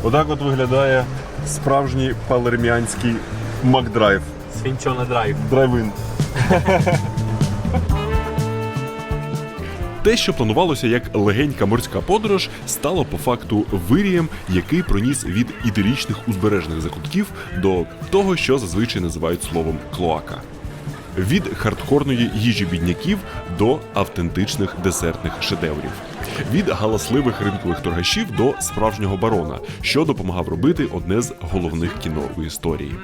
Отак от виглядає справжній палерміанський Макдрайв. Свинчона драйв. Драйв-ін. Те, що планувалося як легенька морська подорож, стало по факту вирієм, який проніс від іделічних узбережних закутків до того, що зазвичай називають словом «клоака». Від хардкорної їжі бідняків до автентичних десертних шедеврів. Від галасливих ринкових торгашів до справжнього барона, що допомагав робити одне з головних кіно у історії.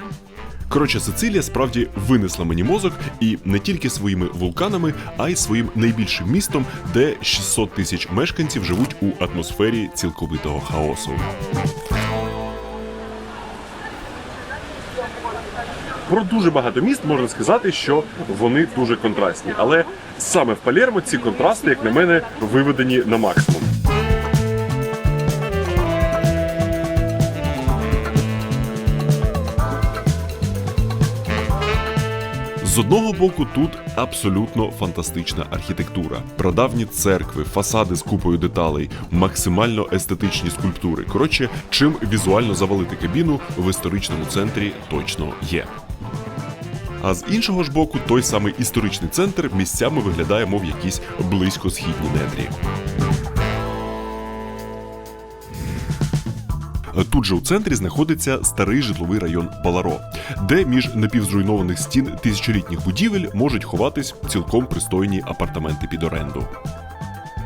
Коротше, Сицилія справді винесла мені мозок і не тільки своїми вулканами, а й своїм найбільшим містом, де 600 тисяч мешканців живуть у атмосфері цілковитого хаосу. Про дуже багато міст можна сказати, що вони дуже контрастні. Але саме в Палермо ці контрасти, як на мене, виведені на максимум. З одного боку, тут абсолютно фантастична архітектура. Прадавні церкви, фасади з купою деталей, максимально естетичні скульптури. Коротше, чим візуально завалити кабіну в історичному центрі точно є. А з іншого ж боку, той самий історичний центр місцями виглядає, мов якісь близькосхідні нетрі. Тут же у центрі знаходиться старий житловий район Баларо, де між напівзруйнованих стін тисячолітніх будівель можуть ховатись цілком пристойні апартаменти під оренду.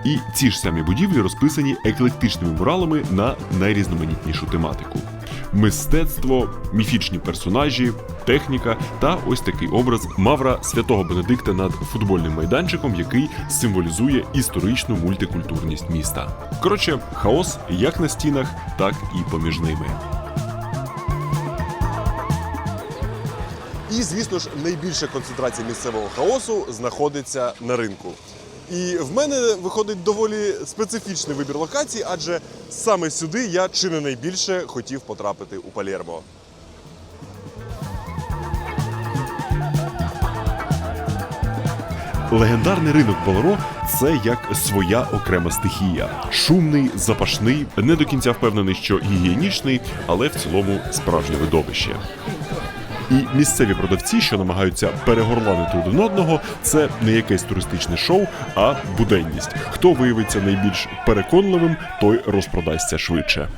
І ці ж самі будівлі розписані еклектичними муралами на найрізноманітнішу тематику. Мистецтво, міфічні персонажі, техніка та ось такий образ Мавра Святого Бенедикта над футбольним майданчиком, який символізує історичну мультикультурність міста. Коротше, хаос як на стінах, так і поміж ними. І, звісно ж, найбільша концентрація місцевого хаосу знаходиться на ринку. І в мене виходить доволі специфічний вибір локацій, адже саме сюди я чи не найбільше хотів потрапити у Палермо. Легендарний ринок Баларо – це як своя окрема стихія. Шумний, запашний, не до кінця впевнений, що гігієнічний, але в цілому справжнє видовище. І місцеві продавці, що намагаються перегорланити один одного, це не якесь туристичне шоу, а буденність. Хто виявиться найбільш переконливим, той розпродасться швидше.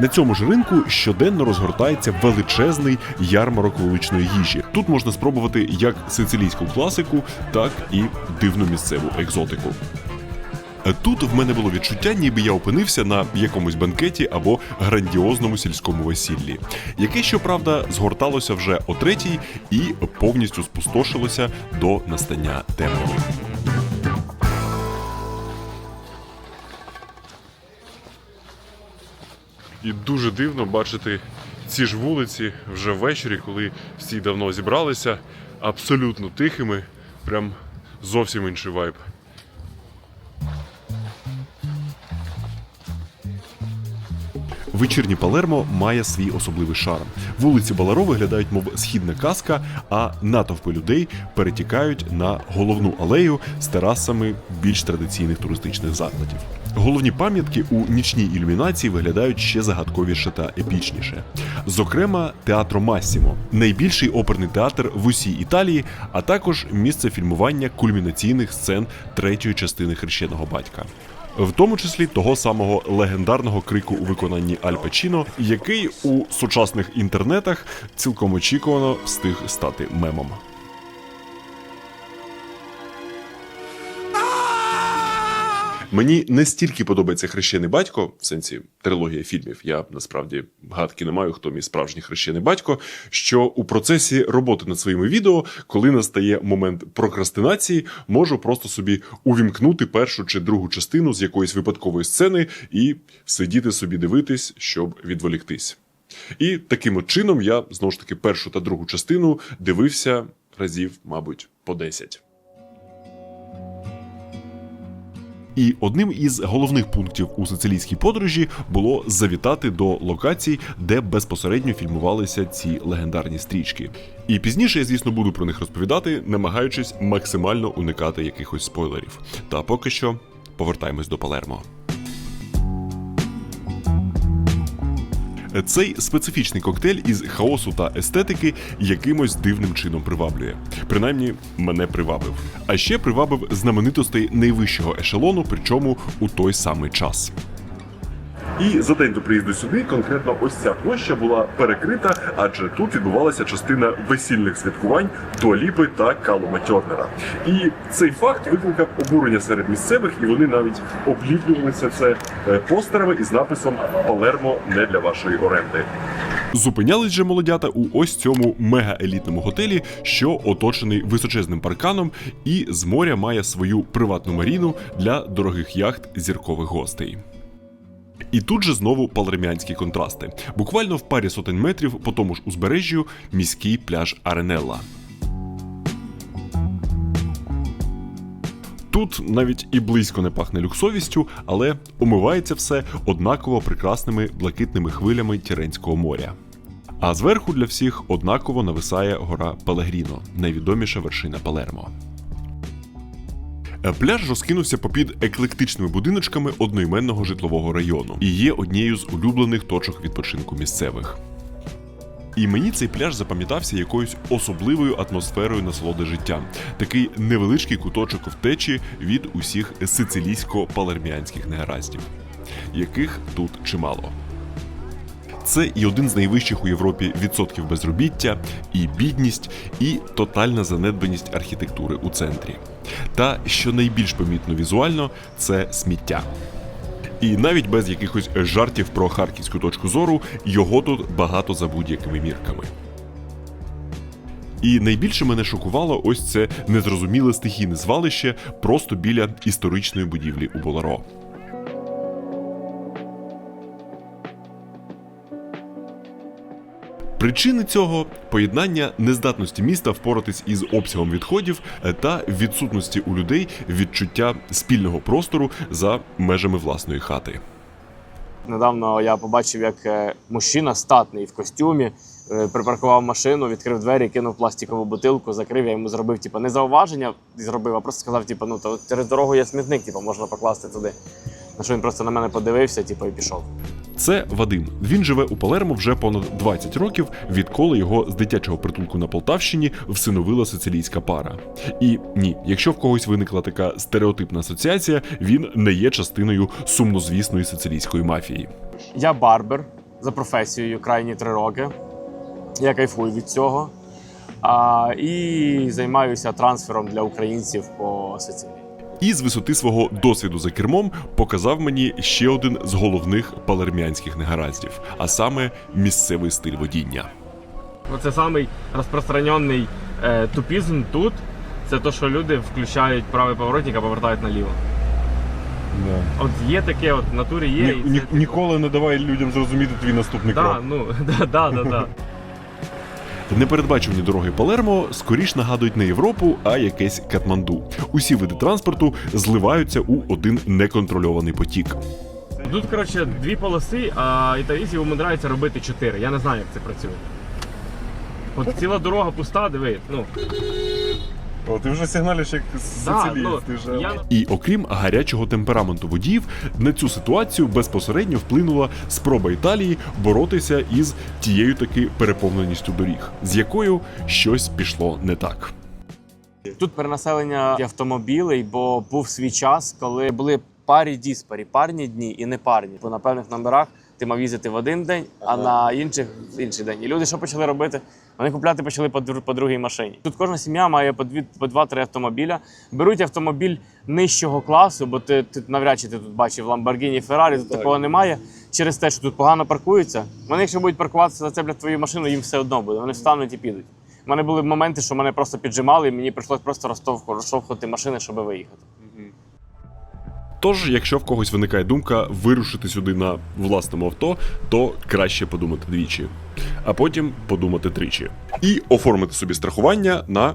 На цьому ж ринку щоденно розгортається величезний ярмарок вуличної їжі. Тут можна спробувати як сицилійську класику, так і дивну місцеву екзотику. Тут в мене було відчуття, ніби я опинився на якомусь банкеті або грандіозному сільському весіллі, яке, щоправда, згорталося вже о 3-й і повністю спустошилося до настання темряви. І дуже дивно бачити ці ж вулиці вже ввечері, коли всі давно зібралися, абсолютно тихими, прям зовсім інший вайб. Вечірнє Палермо має свій особливий шарм. Вулиці Баларо виглядають, мов східна казка, а натовпи людей перетікають на головну алею з терасами більш традиційних туристичних закладів. Головні пам'ятки у нічній ілюмінації виглядають ще загадковіше та епічніше. Зокрема, Театро Массімо – найбільший оперний театр в усій Італії, а також місце фільмування кульмінаційних сцен третьої частини «Хрещеного батька». В тому числі того самого легендарного крику у виконанні Аль Пачіно, який у сучасних інтернетах цілком очікувано встиг стати мемом. Мені настільки подобається «Хрещений батько», в сенсі трилогія фільмів, я насправді гадки не маю, хто мій справжній хрещений батько, що у процесі роботи над своїми відео, коли настає момент прокрастинації, можу просто собі увімкнути першу чи другу частину з якоїсь випадкової сцени і сидіти собі дивитись, щоб відволіктись. І таким от чином я, знову ж таки, першу та другу частину дивився разів, мабуть, по 10. І одним із головних пунктів у сицилійській подорожі було завітати до локацій, де безпосередньо фільмувалися ці легендарні стрічки. І пізніше я, звісно, буду про них розповідати, намагаючись максимально уникати якихось спойлерів. Та поки що повертаємось до Палермо. Цей специфічний коктейль із хаосу та естетики якимось дивним чином приваблює. Принаймні, мене привабив. А ще привабив знаменитостей найвищого ешелону, причому у той самий час. І за день до приїзду сюди конкретно ось ця площа була перекрита, адже тут відбувалася частина весільних святкувань Дуа Ліпи та Калума Тернера. І цей факт викликав обурення серед місцевих, і вони навіть обліплювалися це постерами із написом «Палермо не для вашої оренди». Зупинялись же молодята у ось цьому мега-елітному готелі, що оточений височезним парканом і з моря має свою приватну маріну для дорогих яхт зіркових гостей. І тут же знову палермянські контрасти. Буквально в парі сотень метрів по тому ж узбережжю міський пляж Аренелла. Тут навіть і близько не пахне люксовістю, але омивається все однаково прекрасними блакитними хвилями Тіренського моря. А зверху для всіх однаково нависає гора Пелегріно, найвідоміша вершина Палермо. Пляж розкинувся попід еклектичними будиночками одноіменного житлового району і є однією з улюблених точок відпочинку місцевих. І мені цей пляж запам'ятався якоюсь особливою атмосферою насолоди життям. Такий невеличкий куточок втечі від усіх сицилійсько-палерміанських негараздів, яких тут чимало. Це і один з найвищих у Європі відсотків безробіття, і бідність, і тотальна занедбаність архітектури у центрі. Та, що найбільш помітно візуально, це сміття. І навіть без якихось жартів про харківську точку зору, його тут багато за будь-якими мірками. І найбільше мене шокувало ось це незрозуміле стихійне звалище просто біля історичної будівлі у Боларо. Причини цього – поєднання нездатності міста впоратись із обсягом відходів та відсутності у людей відчуття спільного простору за межами власної хати. Недавно я побачив, як мужчина статний в костюмі припаркував машину, відкрив двері, кинув пластикову бутилку, закрив. Я йому зробив не зауваження, а просто сказав, то через дорогу є смітник, можна покласти туди. На що він просто на мене подивився і пішов. Це Вадим. Він живе у Палермо вже понад 20 років, відколи його з дитячого притулку на Полтавщині всиновила сицилійська пара. І ні, якщо в когось виникла така стереотипна асоціація, він не є частиною сумнозвісної сицилійської мафії. Я барбер за професією крайні 3 роки. Я кайфую від цього. І займаюся трансфером для українців по Сицилії. І з висоти свого досвіду за кермом показав мені ще один з головних палермянських негараздів, а саме місцевий стиль водіння. Це самий розпространений тупізм тут. Це те, що люди включають правий поворотник, а повертають наліво. Да. От є таке, в натурі є. Ніколи не давай людям зрозуміти твій наступний крок. Да. Непередбачувані дороги Палермо скоріш нагадують не Європу, а якесь Катманду. Усі види транспорту зливаються у один неконтрольований потік. Тут, 2 полоси, а італійці умудряються робити 4. Я не знаю, як це працює. От ціла дорога пуста, диви, О, ти вже сигналиш як сицилієць. І окрім гарячого темпераменту водіїв, на цю ситуацію безпосередньо вплинула спроба Італії боротися із тією таки переповненістю доріг, з якою щось пішло не так. Тут перенаселення автомобілей, бо був свій час, коли були парі-діспарі, парні дні і непарні. Бо на певних номерах ти мав їздити в один день, а на інших – в інший день. І люди що почали робити? Вони купляти почали по другій машині. Тут кожна сім'я має по 2-3 автомобіля. Беруть автомобіль нижчого класу, бо ти навряд чи ти тут бачив Lamborghini, Ferrari, тут такого немає. Через те, що тут погано паркуються. Вони, якщо будуть паркуватися, зацеплять твою машину, їм все одно буде. Вони встануть і підуть. У мене були моменти, що мене просто піджимали, і мені прийшлося просто розштовхувати машини, щоб виїхати. Тож, якщо в когось виникає думка вирушити сюди на власному авто, то краще подумати двічі, а потім подумати тричі. І оформити собі страхування на,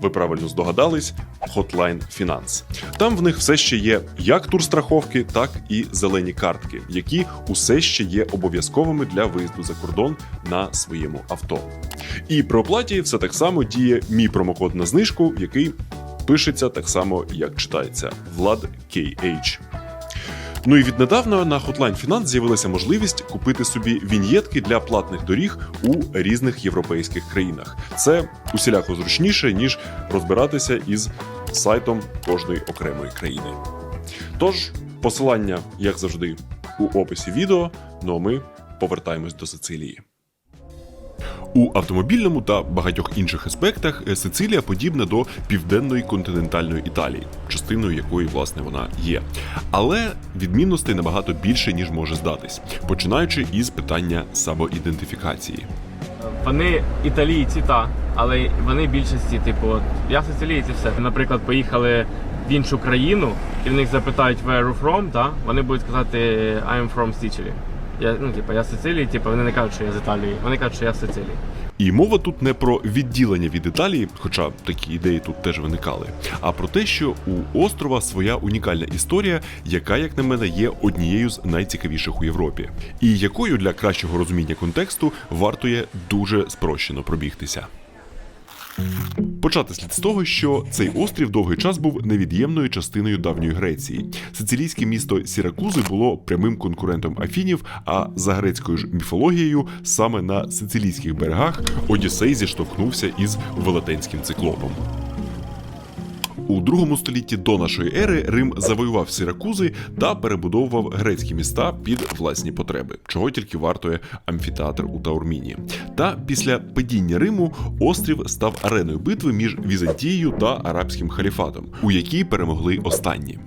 ви правильно здогадались, Hotline Finance. Там в них все ще є як турстраховки, так і зелені картки, які усе ще є обов'язковими для виїзду за кордон на своєму авто. І при оплаті все так само діє мій промокод на знижку, який Пишеться так само, як читається – Влад KH. Ну і віднедавна на Hotline Finance з'явилася можливість купити собі віньєтки для платних доріг у різних європейських країнах. Це усіляко зручніше, ніж розбиратися із сайтом кожної окремої країни. Тож, посилання, як завжди, у описі відео, ну а ми повертаємось до Сицилії. У автомобільному та багатьох інших аспектах Сицилія подібна до південної континентальної Італії, частиною якої, власне, вона є. Але відмінностей набагато більше, ніж може здатись, починаючи із питання самоідентифікації. Вони італійці, але вони більшості, я сицилієць і все. Наприклад, поїхали в іншу країну, і в них запитають where you from, вони будуть казати I'm from Sicily. Я з Сицилії, вони не кажуть, що я з Італії, вони кажуть, що я з Сицилії. І мова тут не про відділення від Італії, хоча такі ідеї тут теж виникали, а про те, що у острова своя унікальна історія, яка, як на мене, є однією з найцікавіших у Європі, і якою для кращого розуміння контексту вартує дуже спрощено пробігтися. Почати слід з того, що цей острів довгий час був невід'ємною частиною давньої Греції. Сицилійське місто Сіракузи було прямим конкурентом Афінів, а за грецькою ж міфологією саме на сицилійських берегах Одіссей зіштовхнувся із велетенським циклопом. У другому столітті до нашої ери Рим завоював Сіракузи та перебудовував грецькі міста під власні потреби, чого тільки вартує амфітеатр у Таурміні. Та після падіння Риму острів став ареною битви між Візантією та арабським халіфатом, у якій перемогли останні.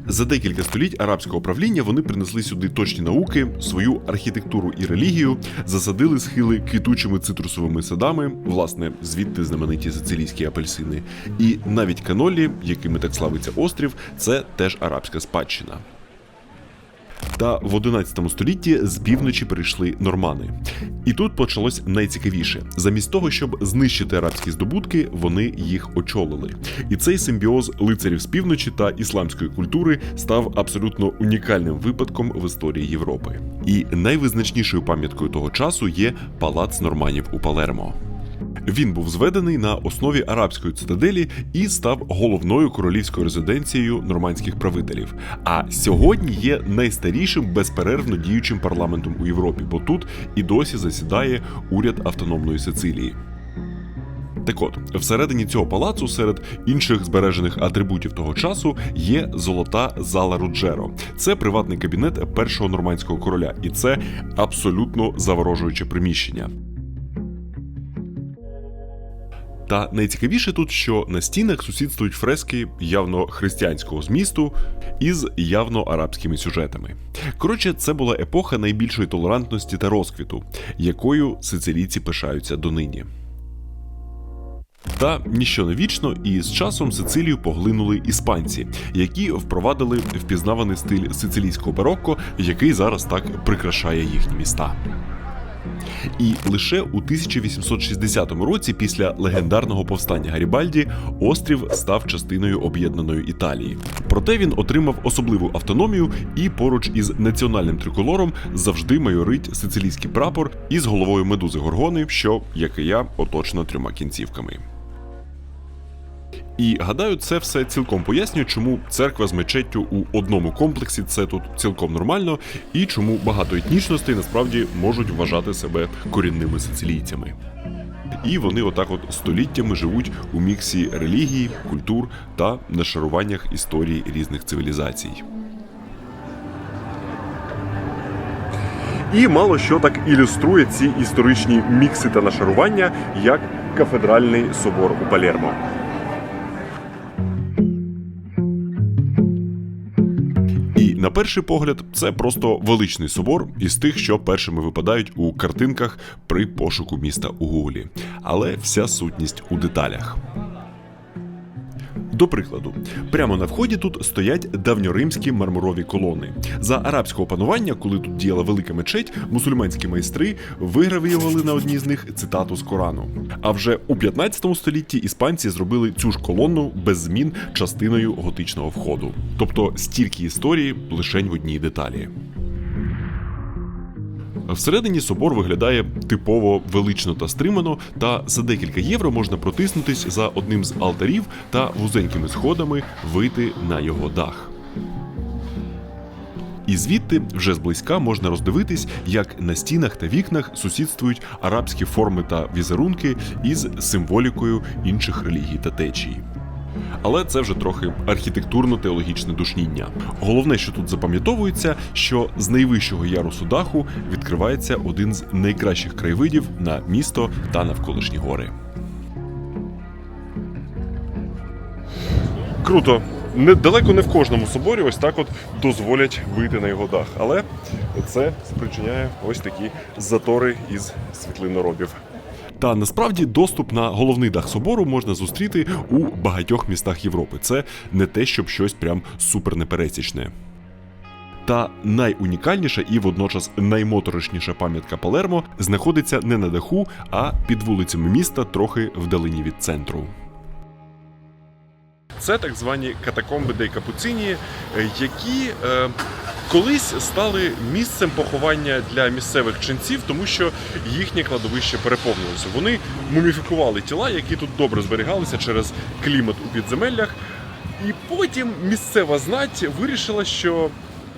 За декілька століть арабського правління вони принесли сюди точні науки, свою архітектуру і релігію, засадили схили квітучими цитрусовими садами, власне, звідти знамениті сицилійські апельсини, і навіть канолі, якими так славиться острів, це теж арабська спадщина. Та в 11 столітті з півночі прийшли нормани. І тут почалось найцікавіше. Замість того, щоб знищити арабські здобутки, вони їх очолили. І цей симбіоз лицарів з півночі та ісламської культури став абсолютно унікальним випадком в історії Європи. І найвизначнішою пам'яткою того часу є палац норманів у Палермо. Він був зведений на основі арабської цитаделі і став головною королівською резиденцією нормандських правителів. А сьогодні є найстарішим безперервно діючим парламентом у Європі, бо тут і досі засідає уряд автономної Сицилії. Так от, всередині цього палацу, серед інших збережених атрибутів того часу, є золота зала Руджеро. Це приватний кабінет першого нормандського короля, і це абсолютно заворожуюче приміщення. Та найцікавіше тут, що на стінах сусідствують фрески явно християнського змісту із явно арабськими сюжетами. Коротше, це була епоха найбільшої толерантності та розквіту, якою сицилійці пишаються донині. Та ніщо не вічно, і з часом Сицилію поглинули іспанці, які впровадили впізнаваний стиль сицилійського барокко, який зараз так прикрашає їхні міста. І лише у 1860 році, після легендарного повстання Гарібальді, острів став частиною об'єднаної Італії. Проте він отримав особливу автономію, і поруч із національним триколором завжди майорить сицилійський прапор із головою медузи Горгони, що, як і я, оточено 3 кінцівками. І, гадаю, це все цілком пояснює, чому церква з мечеттю у одному комплексі – це тут цілком нормально, і чому багато етнічностей насправді можуть вважати себе корінними сицилійцями. І вони отак от століттями живуть у міксі релігії, культур та нашаруваннях історії різних цивілізацій. І мало що так ілюструє ці історичні мікси та нашарування, як кафедральний собор у Палермо. На перший погляд, це просто величний собор із тих, що першими випадають у картинках при пошуку міста у Гуглі. Але вся сутність у деталях. До прикладу, прямо на вході тут стоять давньоримські мармурові колони. За арабського панування, коли тут діяла велика мечеть, мусульманські майстри вигравіювали на одній з них цитату з Корану. А вже у 15 столітті іспанці зробили цю ж колону без змін частиною готичного входу. Тобто стільки історії лишень в одній деталі. Всередині собор виглядає типово велично та стримано, та за декілька євро можна протиснутись за одним з алтарів та вузенькими сходами вийти на його дах. І звідти вже зблизька можна роздивитись, як на стінах та вікнах сусідствують арабські форми та візерунки із символікою інших релігій та течій. Але це вже трохи архітектурно-теологічне душніння. Головне, що тут запам'ятовується, що з найвищого ярусу даху відкривається один з найкращих краєвидів на місто та навколишні гори. Круто! Далеко не в кожному соборі ось так от дозволять вийти на його дах. Але це спричиняє ось такі затори із світлиноробів. Та насправді доступ на головний дах собору можна зустріти у багатьох містах Європи. Це не те, щоб щось прям супер непересічне. Та найунікальніша і водночас наймоторошніша пам'ятка Палермо знаходиться не на даху, а під вулицями міста трохи вдалині від центру. Це так звані катакомби дей Капуцині, які колись стали місцем поховання для місцевих ченців, тому що їхнє кладовище переповнилося. Вони муміфікували тіла, які тут добре зберігалися через клімат у підземеллях. І потім місцева знать вирішила, що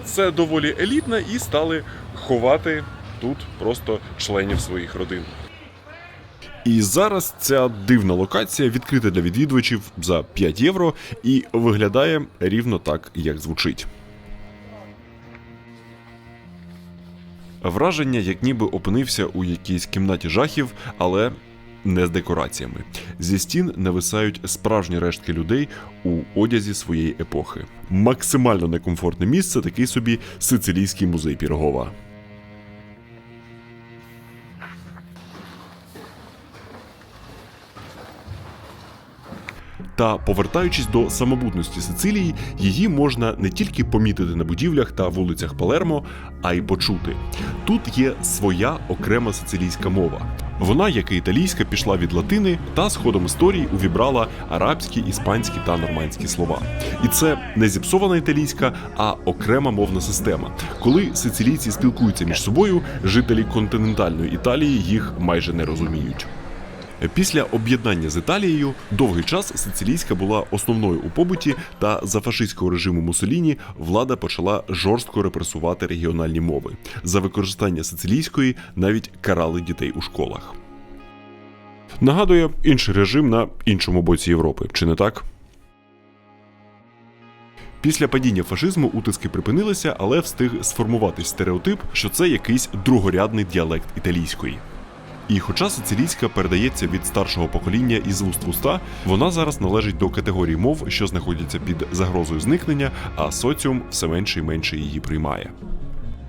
це доволі елітно, і стали ховати тут просто членів своїх родин. І зараз ця дивна локація відкрита для відвідувачів за 5 євро і виглядає рівно так, як звучить. Враження, як ніби опинився у якійсь кімнаті жахів, але не з декораціями. Зі стін нависають справжні рештки людей у одязі своєї епохи. Максимально некомфортне місце, такий собі сицилійський музей Пірогова. Та повертаючись до самобутності Сицилії, її можна не тільки помітити на будівлях та вулицях Палермо, а й почути. Тут є своя окрема сицилійська мова. Вона, як і італійська, пішла від латини та з ходом історії увібрала арабські, іспанські та нормандські слова. І це не зіпсована італійська, а окрема мовна система. Коли сицилійці спілкуються між собою, жителі континентальної Італії їх майже не розуміють. Після об'єднання з Італією довгий час сицилійська була основною у побуті, та за фашистського режиму Муссоліні влада почала жорстко репресувати регіональні мови. За використання сицилійської навіть карали дітей у школах. Нагадує інший режим на іншому боці Європи, чи не так? Після падіння фашизму утиски припинилися, але встиг сформуватись стереотип, що це якийсь другорядний діалект італійської. І хоча сицилійська передається від старшого покоління із вуст в уста, вона зараз належить до категорії мов, що знаходяться під загрозою зникнення, а соціум все менше і менше її приймає.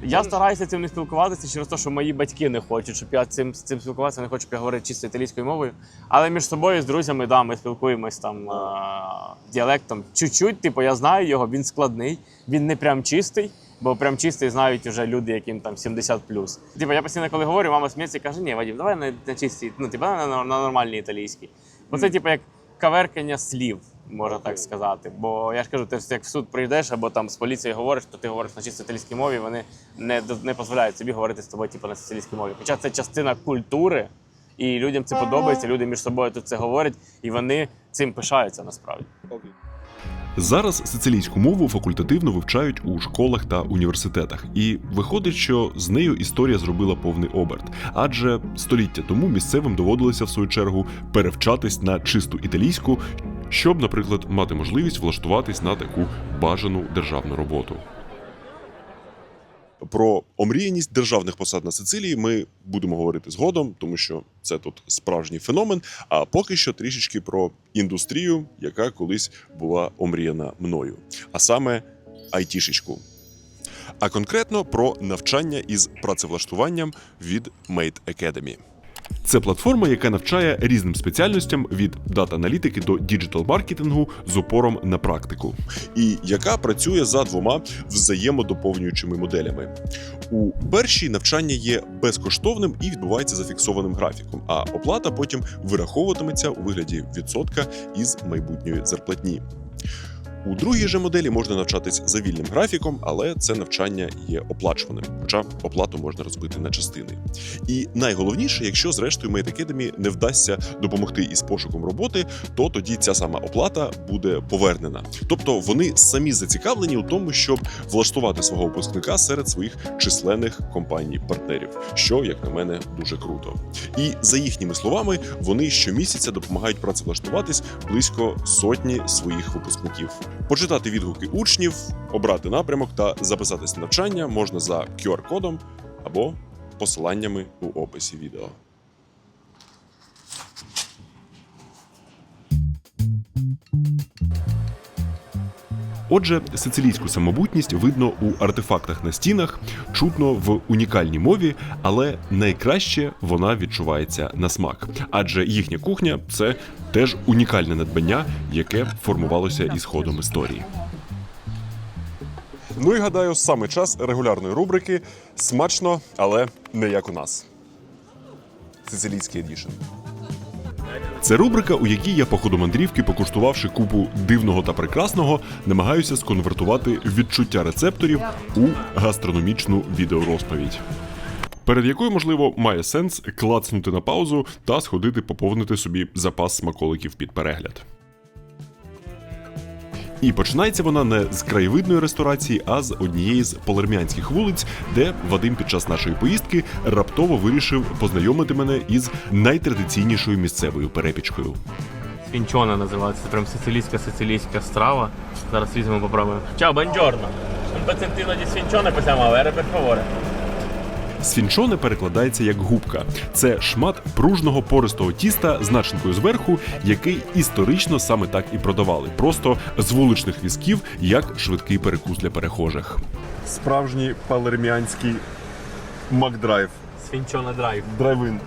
Я стараюся цим не спілкуватися через те, що мої батьки не хочуть, щоб я з цим спілкуватися, не хочу, щоб я говорив чисто італійською мовою. Але між собою, з друзями, да, ми спілкуємось там діалектом. Чуть-чуть, типу, я знаю його, він складний, він не прям чистий. Бо прям чистий знають вже люди, яким там 70+. Типу, я постійно, коли говорю, мама сміється і каже, ні, Вадим, давай на чистій, на нормальній італійській. Бо це типу як каверкання слів, можна так сказати. Бо я ж кажу, ти як в суд прийдеш або там з поліцією говориш, то ти говориш на чисто італійській мові, вони не дозволяють собі говорити з тобою типу, на сицилійській мові. Хоча це частина культури, і людям це подобається, люди між собою тут це говорять, і вони цим пишаються насправді. Зараз сицилійську мову факультативно вивчають у школах та університетах. І виходить, що з нею історія зробила повний оберт. Адже століття тому місцевим доводилося, в свою чергу, перевчатись на чисту італійську, щоб, наприклад, мати можливість влаштуватись на таку бажану державну роботу. Про омріяність державних посад на Сицилії ми будемо говорити згодом, тому що це тут справжній феномен, а поки що трішечки про індустрію, яка колись була омріяна мною, а саме айтішечку. А конкретно про навчання із працевлаштуванням від Made Academy. Це платформа, яка навчає різним спеціальностям від дата-аналітики до діджитал-маркетингу з упором на практику. І яка працює за двома взаємодоповнюючими моделями. У першій навчання є безкоштовним і відбувається за фіксованим графіком, а оплата потім вираховуватиметься у вигляді відсотка із майбутньої зарплатні. У другій же моделі можна навчатись за вільним графіком, але це навчання є оплачуваним, хоча оплату можна розбити на частини. І найголовніше, якщо зрештою Made Academy не вдасться допомогти із пошуком роботи, то тоді ця сама оплата буде повернена. Тобто вони самі зацікавлені у тому, щоб влаштувати свого випускника серед своїх численних компаній-партнерів, що, як на мене, дуже круто. І за їхніми словами, вони щомісяця допомагають працевлаштуватись близько сотні своїх випускників. Почитати відгуки учнів, обрати напрямок та записатись на навчання можна за QR-кодом або посиланнями у описі відео. Отже, сицилійську самобутність видно у артефактах на стінах, чутно в унікальній мові, але найкраще вона відчувається на смак. Адже їхня кухня – це теж унікальне надбання, яке формувалося із ходом історії. Ну і гадаю, саме час регулярної рубрики «Смачно, але не як у нас». Сицилійський едішн. Це рубрика, у якій я по ходу мандрівки, покуштувавши купу дивного та прекрасного, намагаюся сконвертувати відчуття рецепторів у гастрономічну відеорозповідь, перед якою, можливо, має сенс клацнути на паузу та сходити поповнити собі запас смаколиків під перегляд. І починається вона не з краєвидної ресторації, а з однієї з палермянських вулиць, де Вадим під час нашої поїздки раптово вирішив познайомити мене із найтрадиційнішою місцевою перепічкою. Сфінчона називається, це прям сицилійська страва. Зараз візьмемо, попробуємо. Ciao, buongiorno. Un pezzettino di sfincione possiamo avere, per favore? Сфінчоне перекладається як губка. Це шмат пружного пористого тіста з начинкою зверху, який історично саме так і продавали. Просто з вуличних візків, як швидкий перекус для перехожих. Справжній палермянський макдрайв. Сфінчона драйв. Драйвин.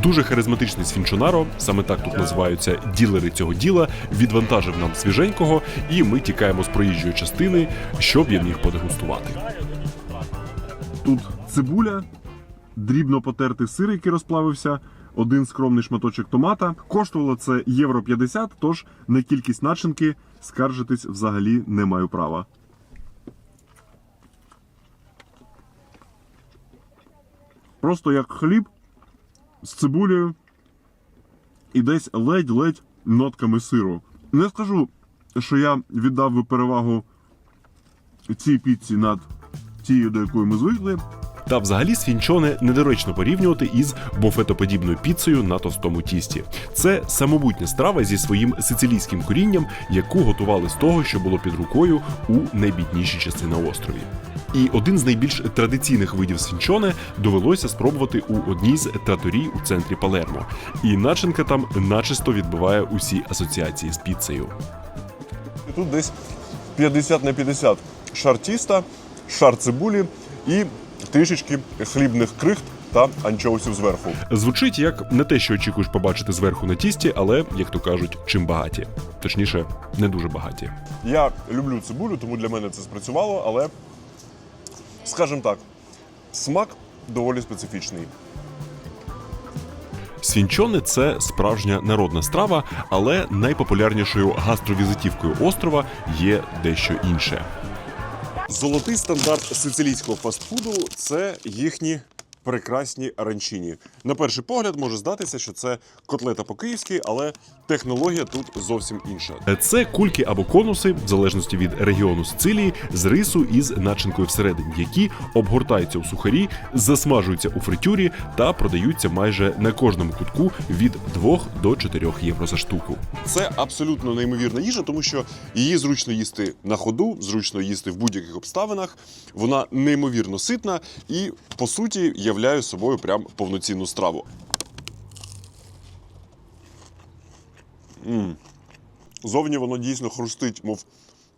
Дуже харизматичний сфінчонаро, саме так тут називаються ділери цього діла, відвантажив нам свіженького, і ми тікаємо з проїжджої частини, щоб я міг подегустувати. Тут цибуля, дрібно потертий сир, який розплавився, один скромний шматочок томата. Коштувало це євро 50, тож на кількість начинки скаржитись взагалі не маю права. Просто як хліб з цибулею і десь ледь-ледь нотками сиру. Не скажу, що я віддав би перевагу цій піці над тією, до якої ми звикли. Та взагалі сфінчоне недоречно порівнювати із буфетоподібною піцею на товстому тісті. Це самобутня страва зі своїм сицилійським корінням, яку готували з того, що було під рукою у найбіднішій частині на острові. І один з найбільш традиційних видів сфінчоне довелося спробувати у одній з траторій у центрі Палермо. І начинка там начисто відбиває усі асоціації з піцею. Тут десь 50 на 50 шар тіста, шар цибулі і трішечки хлібних крихт та анчоусів зверху. Звучить як не те, що очікуєш побачити зверху на тісті, але, як то кажуть, чим багаті. Точніше, не дуже багаті. Я люблю цибулю, тому для мене це спрацювало, але, скажімо так, смак доволі специфічний. Сфінчоне – це справжня народна страва, але найпопулярнішою гастровізитівкою острова є дещо інше. Золотий стандарт сицилійського фастфуду – це їхні прекрасні аранчині. На перший погляд може здатися, що це котлета по-київськи, але технологія тут зовсім інша. Це кульки або конуси, в залежності від регіону Сицилії, з рису із начинкою всередині, які обгортаються у сухарі, засмажуються у фритюрі та продаються майже на кожному кутку від 2 до 4 євро за штуку. Це абсолютно неймовірна їжа, тому що її зручно їсти на ходу, зручно їсти в будь-яких обставинах. Вона неймовірно ситна і, по суті, являє собою прям повноцінну страву. Зовні воно дійсно хрустить, мов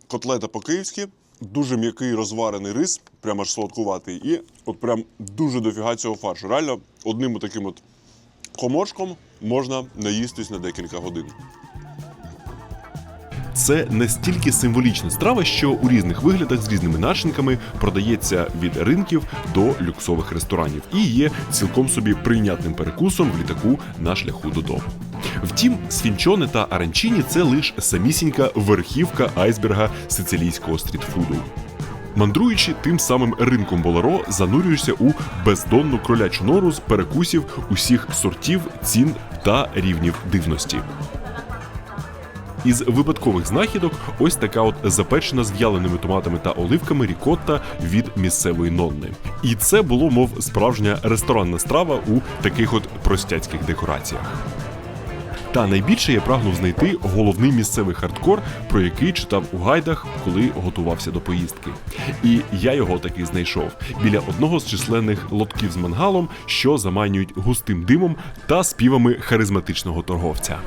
котлета по-київськи. Дуже м'який розварений рис, прямо аж солодкуватий. І от прям дуже дофіга цього фаршу. Реально, одним таким от комочком можна наїстись на декілька годин. це настільки символічна страва, що у різних виглядах з різними начинками продається від ринків до люксових ресторанів і є цілком собі прийнятним перекусом в літаку на шляху додому. Втім, сфінчоне та аранчіні – це лише самісінька верхівка айсберга сицилійського стрітфуду. Мандруючи тим самим ринком Боларо, занурюєшся у бездонну кролячу нору з перекусів усіх сортів, цін та рівнів дивності. Із випадкових знахідок ось така от запечена з в'яленими томатами та оливками рікотта від місцевої нонни. І це було, мов справжня ресторанна страва у таких от простяцьких декораціях. Та найбільше я прагнув знайти головний місцевий хардкор, про який читав у гайдах, коли готувався до поїздки. І я його таки знайшов біля одного з численних лотків з мангалом, що заманюють густим димом та співами харизматичного торговця.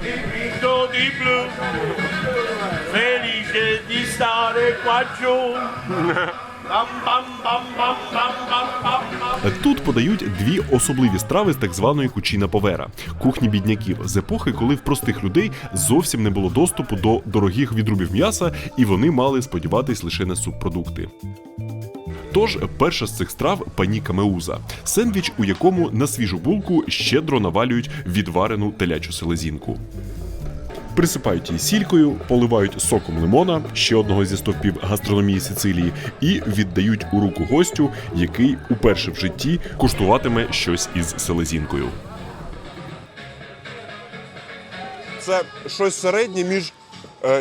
Тут подають дві особливі страви з так званої кучіна повера – кухні бідняків з епохи, коли в простих людей зовсім не було доступу до дорогих відрубів м'яса, і вони мали сподіватись лише на субпродукти. Тож, перша з цих страв – паніка меуза – сендвіч, у якому на свіжу булку щедро навалюють відварену телячу селезінку. Присипають її сількою, поливають соком лимона, ще одного зі стовпів гастрономії Сицилії, і віддають у руку гостю, який уперше в житті куштуватиме щось із селезінкою. Це щось середнє між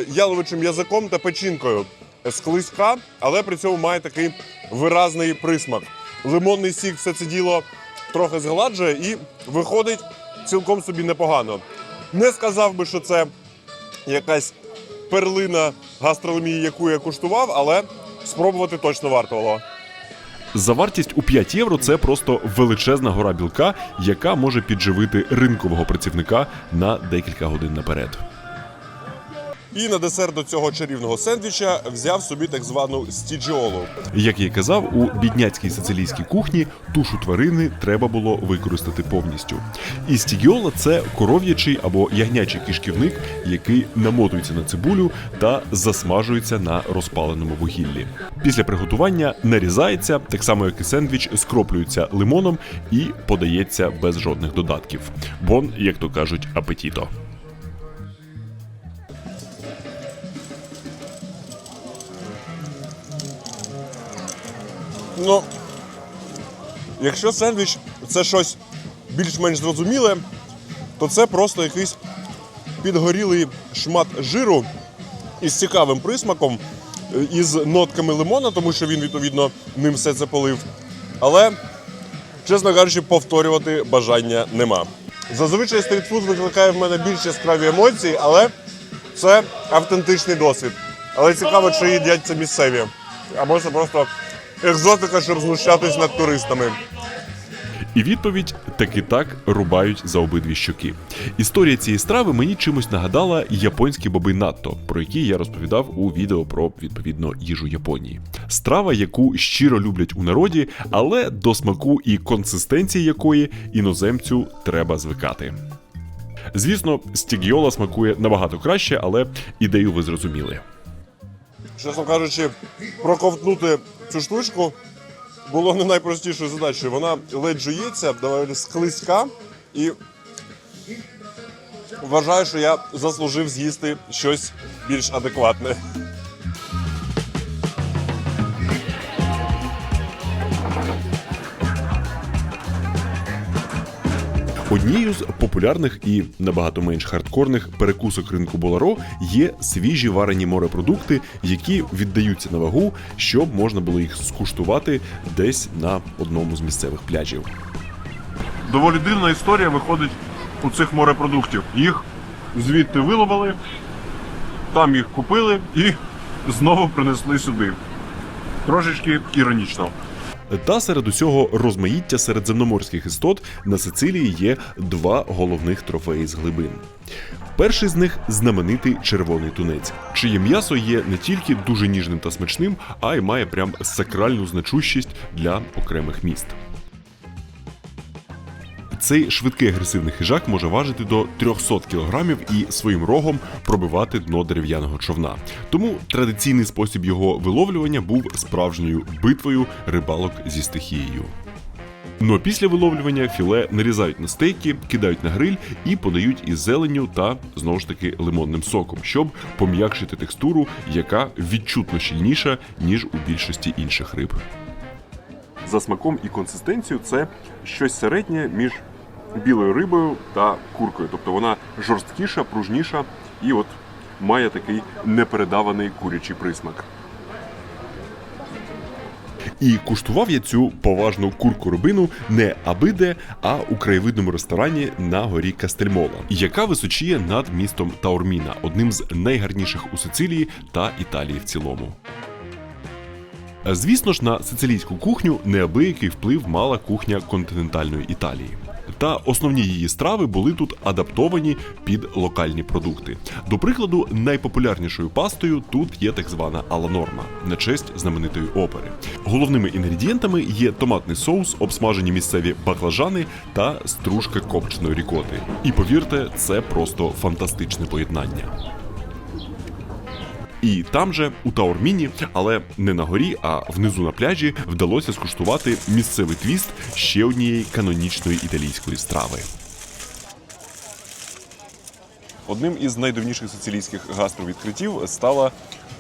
яловичим язиком та печінкою. Склизька, але при цьому має такий виразний присмак. Лимонний сік все це діло трохи згладжує і виходить цілком собі непогано. Не сказав би, що це якась перлина гастрономії, яку я куштував, але спробувати точно варто було. За вартість у 5 євро це просто величезна гора білка, яка може підживити ринкового працівника на декілька годин наперед. І на десерт до цього чарівного сендвіча взяв собі так звану стіджіолу. Як я й казав, у бідняцькій сицилійській кухні тушу тварини треба було використати повністю. І стігіола – це коров'ячий або ягнячий кишківник, який намотується на цибулю та засмажується на розпаленому вугіллі. Після приготування нарізається, так само як і сендвіч, скроплюється лимоном і подається без жодних додатків. Бон, як то кажуть, апетіто. Ну, якщо сендвіч – це щось більш-менш зрозуміле, то це просто якийсь підгорілий шмат жиру із цікавим присмаком, із нотками лимона, тому що він, відповідно, ним все це полив. Але, чесно кажучи, повторювати бажання нема. Зазвичай стрітфуд викликає в мене більш яскраві емоції, але це автентичний досвід. Але цікаво, чи їдять це місцеві. Або це просто екзотика, щоб знущатись над туристами. І відповідь таки так рубають за обидві щоки. Історія цієї страви мені чимось нагадала японські боби натто, про які я розповідав у відео про, відповідно, їжу Японії. Страва, яку щиро люблять у народі, але до смаку і консистенції якої іноземцю треба звикати. Звісно, стігіола смакує набагато краще, але ідею ви зрозуміли. Чесно кажучи, проковтнути цю штучку було не найпростішою задачею. Вона ледь жується, доволі склизька, і вважаю, що я заслужив з'їсти щось більш адекватне. Однією з популярних і набагато менш хардкорних перекусок ринку Боларо є свіжі варені морепродукти, які віддаються на вагу, щоб можна було їх скуштувати десь на одному з місцевих пляжів. Доволі дивна історія виходить у цих морепродуктів. Їх звідти виловили, там їх купили і знову принесли сюди. Трошечки іронічно. Та серед усього розмаїття середземноморських істот на Сицилії є два головних трофеї з глибин. Перший з них – знаменитий червоний тунець, чиє м'ясо є не тільки дуже ніжним та смачним, а й має прям сакральну значущість для окремих міст. Цей швидкий агресивний хижак може важити до 300 кг і своїм рогом пробивати дно дерев'яного човна. Тому традиційний спосіб його виловлювання був справжньою битвою рибалок зі стихією. Ну а після виловлювання філе нарізають на стейки, кидають на гриль і подають із зеленню та, знову ж таки, лимонним соком, щоб пом'якшити текстуру, яка відчутно щільніша, ніж у більшості інших риб. За смаком і консистенцією це щось середнє між білою рибою та куркою. Тобто вона жорсткіша, пружніша і от має такий непередаваний курячий присмак. І куштував я цю поважну курку-рибину не аби-де, а у краєвидному ресторані на горі Кастельмола, яка височіє над містом Таорміна, одним з найгарніших у Сицилії та Італії в цілому. Звісно ж, на сицилійську кухню неабиякий вплив мала кухня континентальної Італії. Та основні її страви були тут адаптовані під локальні продукти. До прикладу, найпопулярнішою пастою тут є так звана ала норма, на честь знаменитої опери. Головними інгредієнтами є томатний соус, обсмажені місцеві баклажани та стружка копченої рікоти. І повірте, це просто фантастичне поєднання. І там же, у Таорміні, але не на горі, а внизу на пляжі, вдалося скуштувати місцевий твіст ще однієї канонічної італійської страви. Одним із найдавніших сицилійських гастровідкриттів стала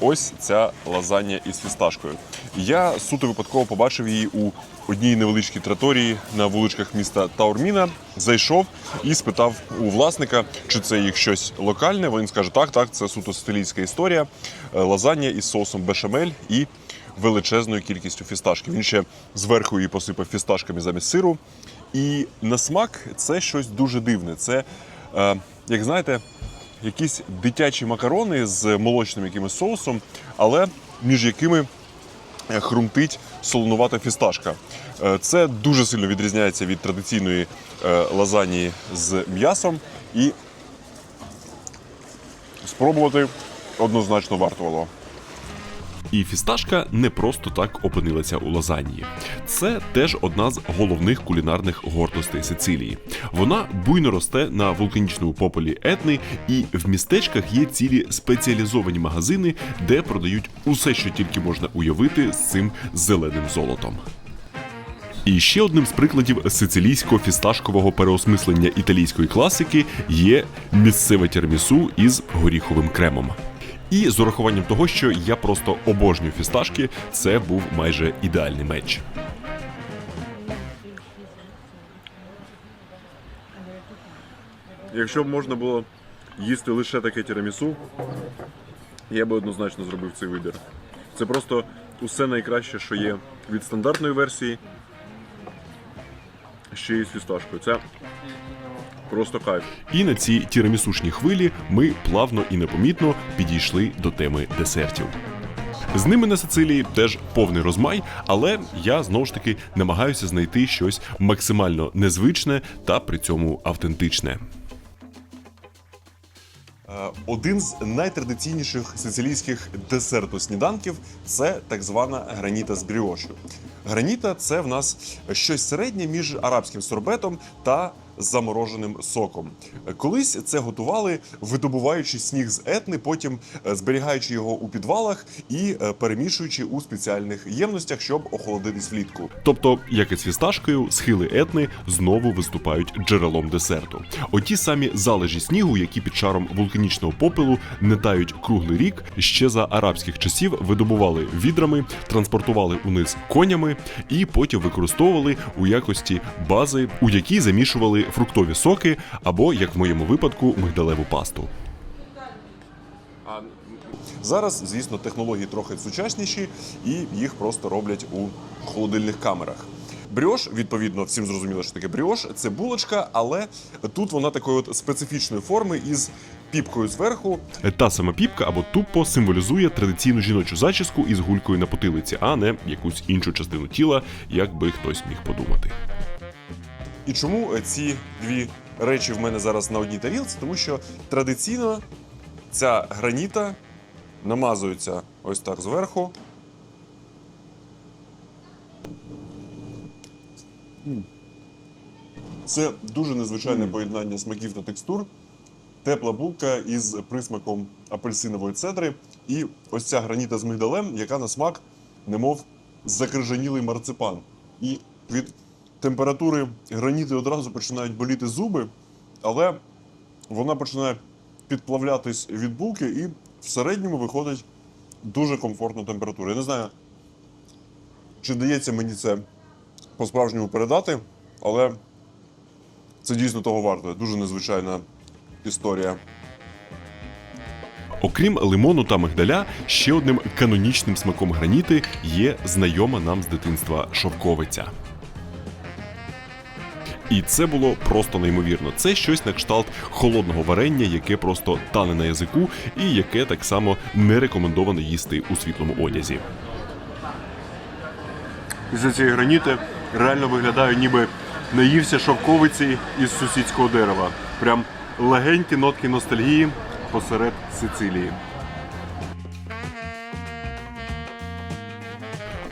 ось ця лазанья із фісташкою. Я суто випадково побачив її у одній невеличкій траторії на вуличках міста Таорміна, зайшов і спитав у власника, чи це їх щось локальне. Він скаже, так, це суто сицилійська історія, лазанья із соусом бешамель і величезною кількістю фісташки. Він ще зверху її посипав фісташками замість сиру. І на смак це щось дуже дивне. Це, як знаєте, якісь дитячі макарони з молочним якимось соусом, але між якими хрумтить солонувата фісташка. Це дуже сильно відрізняється від традиційної лазаньї з м'ясом, і спробувати однозначно вартувало. І фісташка не просто так опинилася у лазаньї. Це теж одна з головних кулінарних гордостей Сицилії. Вона буйно росте на вулканічному пополі Етни, і в містечках є цілі спеціалізовані магазини, де продають усе, що тільки можна уявити з цим зеленим золотом. І ще одним з прикладів сицилійсько-фісташкового переосмислення італійської класики є місцеве тірамісу із горіховим кремом. І з урахуванням того, що я просто обожнюю фісташки, це був майже ідеальний меч. Якщо б можна було їсти лише таке тірамісу, я би однозначно зробив цей вибір. Це просто усе найкраще, що є від стандартної версії, ще й з фісташкою. Це просто кайф. І на цій тірамісушній хвилі ми плавно і непомітно підійшли до теми десертів. З ними на Сицилії теж повний розмай, але я, знову ж таки, намагаюся знайти щось максимально незвичне та при цьому автентичне. Один з найтрадиційніших сицилійських десерту-сніданків – це так звана граніта з бріошу. Граніта – це в нас щось середнє між арабським сорбетом та замороженим соком. Колись це готували, видобуваючи сніг з Етни, потім зберігаючи його у підвалах і перемішуючи у спеціальних ємностях, щоб охолодитись влітку. Тобто, як і з фісташкою, схили Етни знову виступають джерелом десерту. Оті самі залежі снігу, які під шаром вулканічного попелу не тають круглий рік, ще за арабських часів видобували відрами, транспортували униз конями і потім використовували у якості бази, у якій замішували фруктові соки або, як в моєму випадку, мигдалеву пасту. Зараз, звісно, технології трохи сучасніші, і їх просто роблять у холодильних камерах. Бріош, відповідно, всім зрозуміло, що таке бріош, це булочка, але тут вона такої от специфічної форми із піпкою зверху. Та сама піпка або тупо символізує традиційну жіночу зачіску із гулькою на потилиці, а не якусь іншу частину тіла, як би хтось міг подумати. І чому ці дві речі в мене зараз на одній тарілці? Тому що традиційно ця граніта намазується ось так зверху. Це дуже незвичайне поєднання смаків та текстур. Тепла булка із присмаком апельсинової цедри і ось ця граніта з мигдалем, яка на смак немов закрижанілий марципан. І від температури граніти одразу починають боліти зуби, але вона починає підплавлятись від булки і в середньому виходить дуже комфортна температура. Я не знаю, чи вдається мені це по-справжньому передати, але це дійсно того варто. Дуже незвичайна історія. Окрім лимону та мигдаля, ще одним канонічним смаком граніти є знайома нам з дитинства шовковиця. І це було просто неймовірно. Це щось на кшталт холодного варення, яке просто тане на язику і яке так само не рекомендовано їсти у світлому одязі. Після цієї граніти реально виглядаю, ніби наївся шовковиці із сусідського дерева. Прям легенькі нотки ностальгії посеред Сицилії.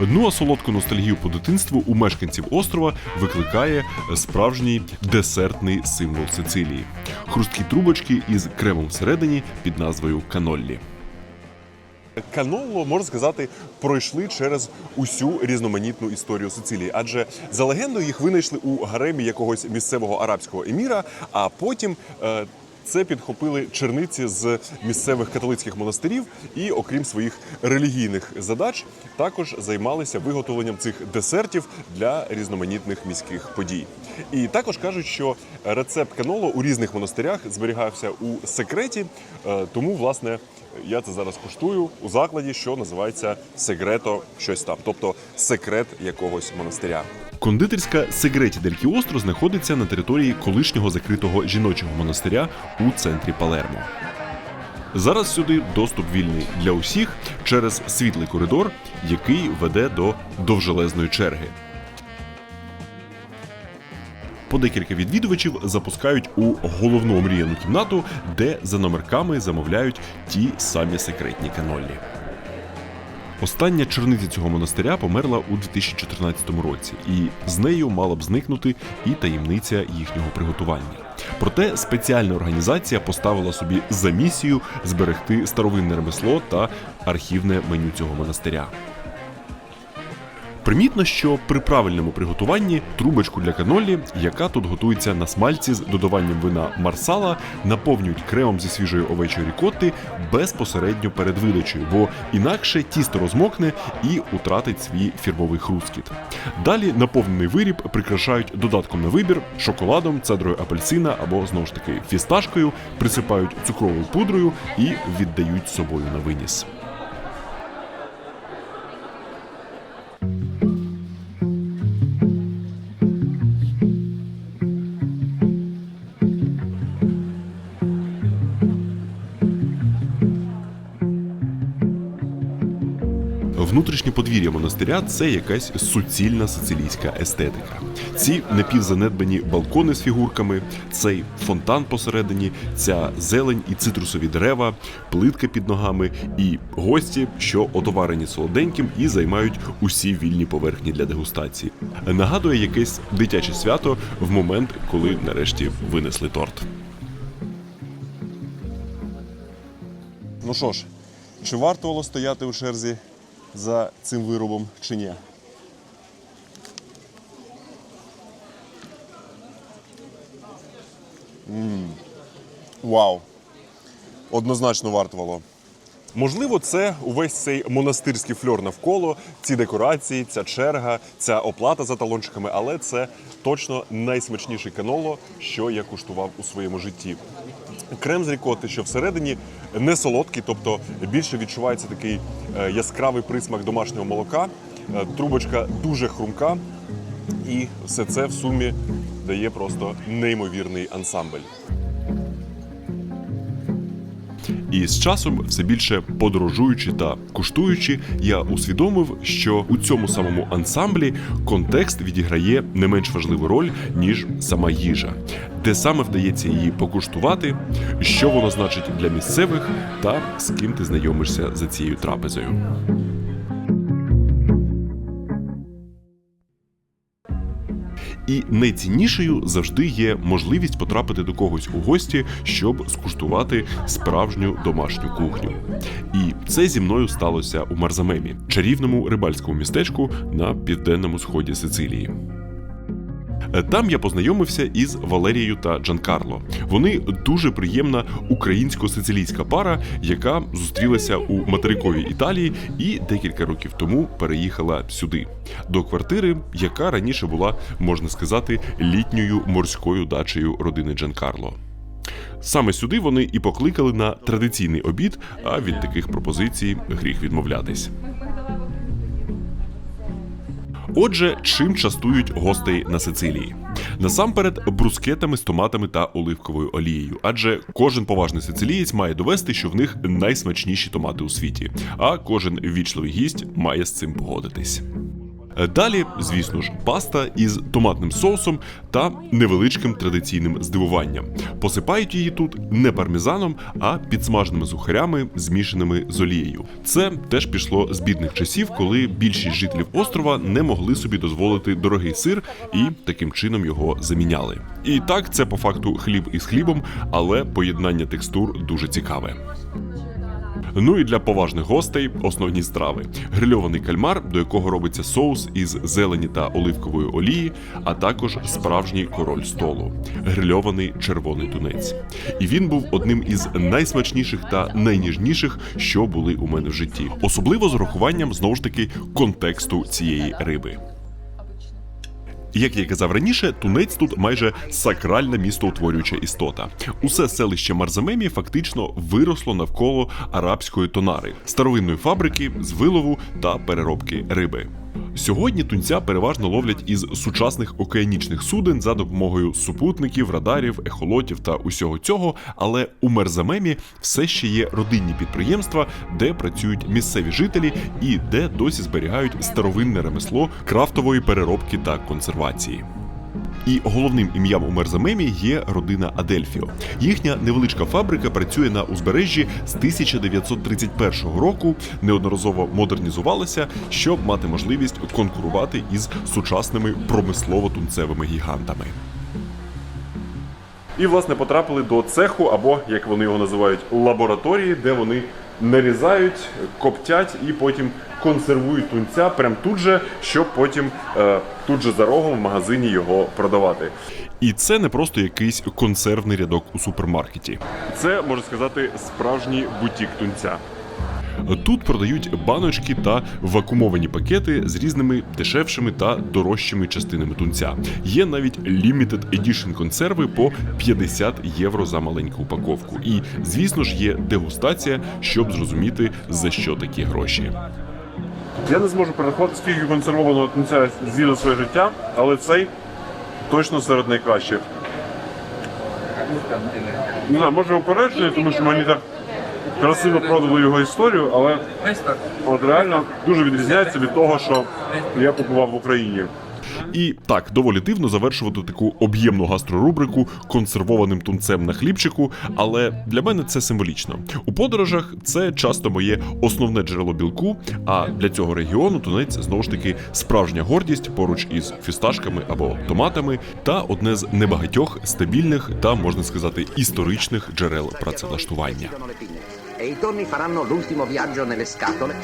Ну а солодку ностальгію по дитинству у мешканців острова викликає справжній десертний символ Сицилії – хрусткі трубочки із кремом всередині під назвою каноллі. Канолло, можна сказати, пройшли через усю різноманітну історію Сицилії. Адже за легендою їх винайшли у гаремі якогось місцевого арабського еміра, а потім це підхопили черниці з місцевих католицьких монастирів і, окрім своїх релігійних задач, також займалися виготовленням цих десертів для різноманітних міських подій. І також кажуть, що рецепт канолло у різних монастирях зберігався у секреті, тому, власне, я це зараз куштую у закладі, що називається «Сегрето щось там», тобто секрет якогось монастиря. Кондитерська Сегреті дель Кіостро знаходиться на території колишнього закритого жіночого монастиря у центрі Палермо. Зараз сюди доступ вільний для усіх через світлий коридор, який веде до довжелезної черги. По декілька відвідувачів запускають у головну омріяну кімнату, де за номерками замовляють ті самі секретні каноллі. Остання черниця цього монастиря померла у 2014 році, і з нею мала б зникнути і таємниця їхнього приготування. Проте спеціальна організація поставила собі за місію зберегти старовинне ремесло та архівне меню цього монастиря. Примітно, що при правильному приготуванні трубочку для каноллі, яка тут готується на смальці з додаванням вина марсала, наповнюють кремом зі свіжої овечої рікотти безпосередньо перед видачею, бо інакше тісто розмокне і утратить свій фірмовий хрускіт. Далі наповнений виріб прикрашають додатком на вибір – шоколадом, цедрою апельсина або, знову ж таки, фісташкою, присипають цукровою пудрою і віддають з собою на виніс. Внутрішнє подвір'я монастиря – це якась суцільна сицилійська естетика. Ці напівзанедбані балкони з фігурками, цей фонтан посередині, ця зелень і цитрусові дерева, плитка під ногами і гості, що отоварені солоденьким і займають усі вільні поверхні для дегустації. Нагадує якесь дитяче свято в момент, коли нарешті винесли торт. Ну що ж, чи вартувало стояти у черзі за цим виробом чи ні? Вау! Однозначно вартувало. Можливо, це увесь цей монастирський фльор навколо, ці декорації, ця черга, ця оплата за талончиками, але це точно найсмачніший канолло, що я куштував у своєму житті. Крем з рікотти, що всередині не солодкий, тобто більше відчувається такий яскравий присмак домашнього молока. Трубочка дуже хрумка, і все це в сумі дає просто неймовірний ансамбль. І з часом, все більше подорожуючи та куштуючи, я усвідомив, що у цьому самому ансамблі контекст відіграє не менш важливу роль, ніж сама їжа. Де саме вдається її покуштувати, що воно значить для місцевих та з ким ти знайомишся за цією трапезою. І найціннішою завжди є можливість потрапити до когось у гості, щоб скуштувати справжню домашню кухню. І це зі мною сталося у Марзамемі, чарівному рибальському містечку на південному сході Сицилії. Там я познайомився із Валерією та Джанкарло. Вони дуже приємна українсько-сицилійська пара, яка зустрілася у материковій Італії і декілька років тому переїхала сюди, до квартири, яка раніше була, можна сказати, літньою морською дачею родини Джанкарло. Саме сюди вони і покликали на традиційний обід, а від таких пропозицій гріх відмовлятись. Отже, чим частують гостей на Сицилії? Насамперед, брускетами з томатами та оливковою олією, адже кожен поважний сицилієць має довести, що в них найсмачніші томати у світі, а кожен ввічливий гість має з цим погодитись. Далі, звісно ж, паста із томатним соусом та невеличким традиційним здивуванням. Посипають її тут не пармезаном, а підсмаженими сухарями, змішаними з олією. Це теж пішло з бідних часів, коли більшість жителів острова не могли собі дозволити дорогий сир і таким чином його заміняли. І так, це по факту хліб із хлібом, але поєднання текстур дуже цікаве. Ну і для поважних гостей основні страви. Грильований кальмар, до якого робиться соус із зелені та оливкової олії, а також справжній король столу – грильований червоний тунець. І він був одним із найсмачніших та найніжніших, що були у мене в житті. Особливо з урахуванням, знову ж таки, контексту цієї риби. Як я казав раніше, тунець тут майже сакральна містоутворююча істота. Усе селище Марзамемі фактично виросло навколо арабської тонари – старовинної фабрики з вилову та переробки риби. Сьогодні тунця переважно ловлять із сучасних океанічних суден за допомогою супутників, радарів, ехолотів та усього цього, але у Марзамемі все ще є родинні підприємства, де працюють місцеві жителі і де досі зберігають старовинне ремесло крафтової переробки та консервації. І головним ім'ям у Марзамемі є родина Адельфіо. Їхня невеличка фабрика працює на узбережжі з 1931 року, неодноразово модернізувалася, щоб мати можливість конкурувати із сучасними промислово-тунцевими гігантами. І, власне, потрапили до цеху, або, як вони його називають, лабораторії, де вони нарізають, коптять і потім консервують тунця прямо тут же, щоб потім тут же за рогом в магазині його продавати. І це не просто якийсь консервний рядок у супермаркеті. Це, можна сказати, справжній бутік тунця. Тут продають баночки та вакуумовані пакети з різними дешевшими та дорожчими частинами тунця. Є навіть limited edition консерви по 50 євро за маленьку упаковку. І, звісно ж, є дегустація, щоб зрозуміти, за що такі гроші. Я не зможу перерахувати, скільки консервованого тунця з'їв за своє життя, але цей точно серед найкращих. Не знаю, може упереджений, тому що мені так красиво продали його історію, але от реально дуже відрізняється від того, що я купував в Україні. І так, доволі дивно завершувати таку об'ємну гастрорубрику консервованим тунцем на хлібчику, але для мене це символічно. У подорожах це часто моє основне джерело білку, а для цього регіону тунець, знову ж таки, справжня гордість поруч із фісташками або томатами та одне з небагатьох стабільних та, можна сказати, історичних джерел працевлаштування. E i tonni faranno l'ultimo viaggio nelle scatole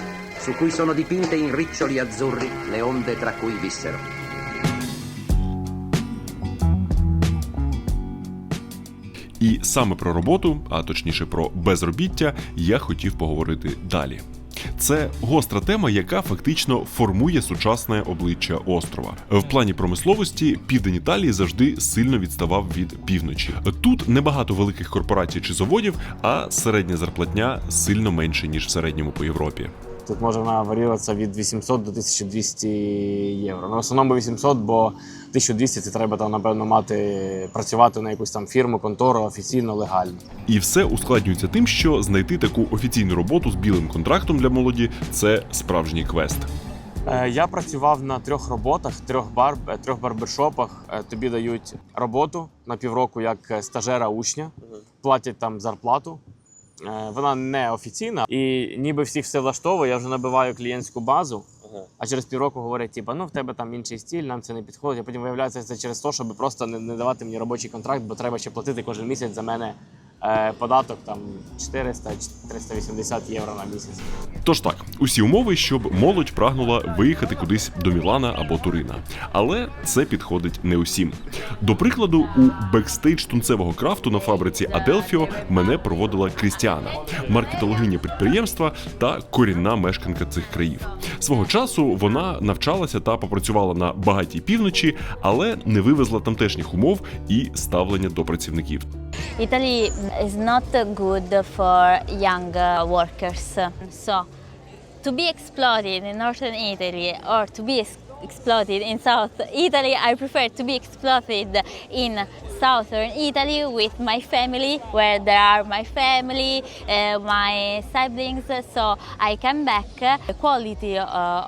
su cui sono dipinte in riccioli azzurri le onde tra cui vissero. І саме про роботу, а точніше про безробіття, я хотів поговорити далі. Це гостра тема, яка фактично формує сучасне обличчя острова. В плані промисловості південь Італії завжди сильно відставав від півночі. Тут небагато великих корпорацій чи заводів, а середня зарплатня сильно менше, ніж в середньому по Європі. Тут може вона варіюватися від 800 до 1200 євро. Ну, в основному 800, бо 1200 це треба там, напевно, працювати на якусь там фірму, контору офіційно, легально. І все ускладнюється тим, що знайти таку офіційну роботу з білим контрактом для молоді – це справжній квест. Я працював на 3 роботах, 3 барбершопах. Тобі дають роботу на півроку як стажера-учня, платять там зарплату. Вона не офіційна, і ніби всіх все влаштовує, я вже набиваю клієнтську базу, А через півроку говорять, типу, ну в тебе там інший стиль, нам це не підходить. А потім виявляється, це через те, щоб просто не давати мені робочий контракт, бо треба ще платити кожен місяць за мене податок там 400-380 євро на місяць. Тож так, усі умови, щоб молодь прагнула виїхати кудись до Мілана або Турина. Але це підходить не усім. До прикладу, у бекстейдж тунцевого крафту на фабриці Аделфіо мене проводила Крістіана, маркетологиня підприємства та корінна мешканка цих країв. Свого часу вона навчалася та попрацювала на багатій півночі, але не вивезла тамтешніх умов і ставлення до працівників. Italy is not good for young workers. So, to be exploited in northern Italy or to be exploited in south Italy, I prefer to be exploited in southern Italy with my family, where there are my family, my siblings. So I come back. The quality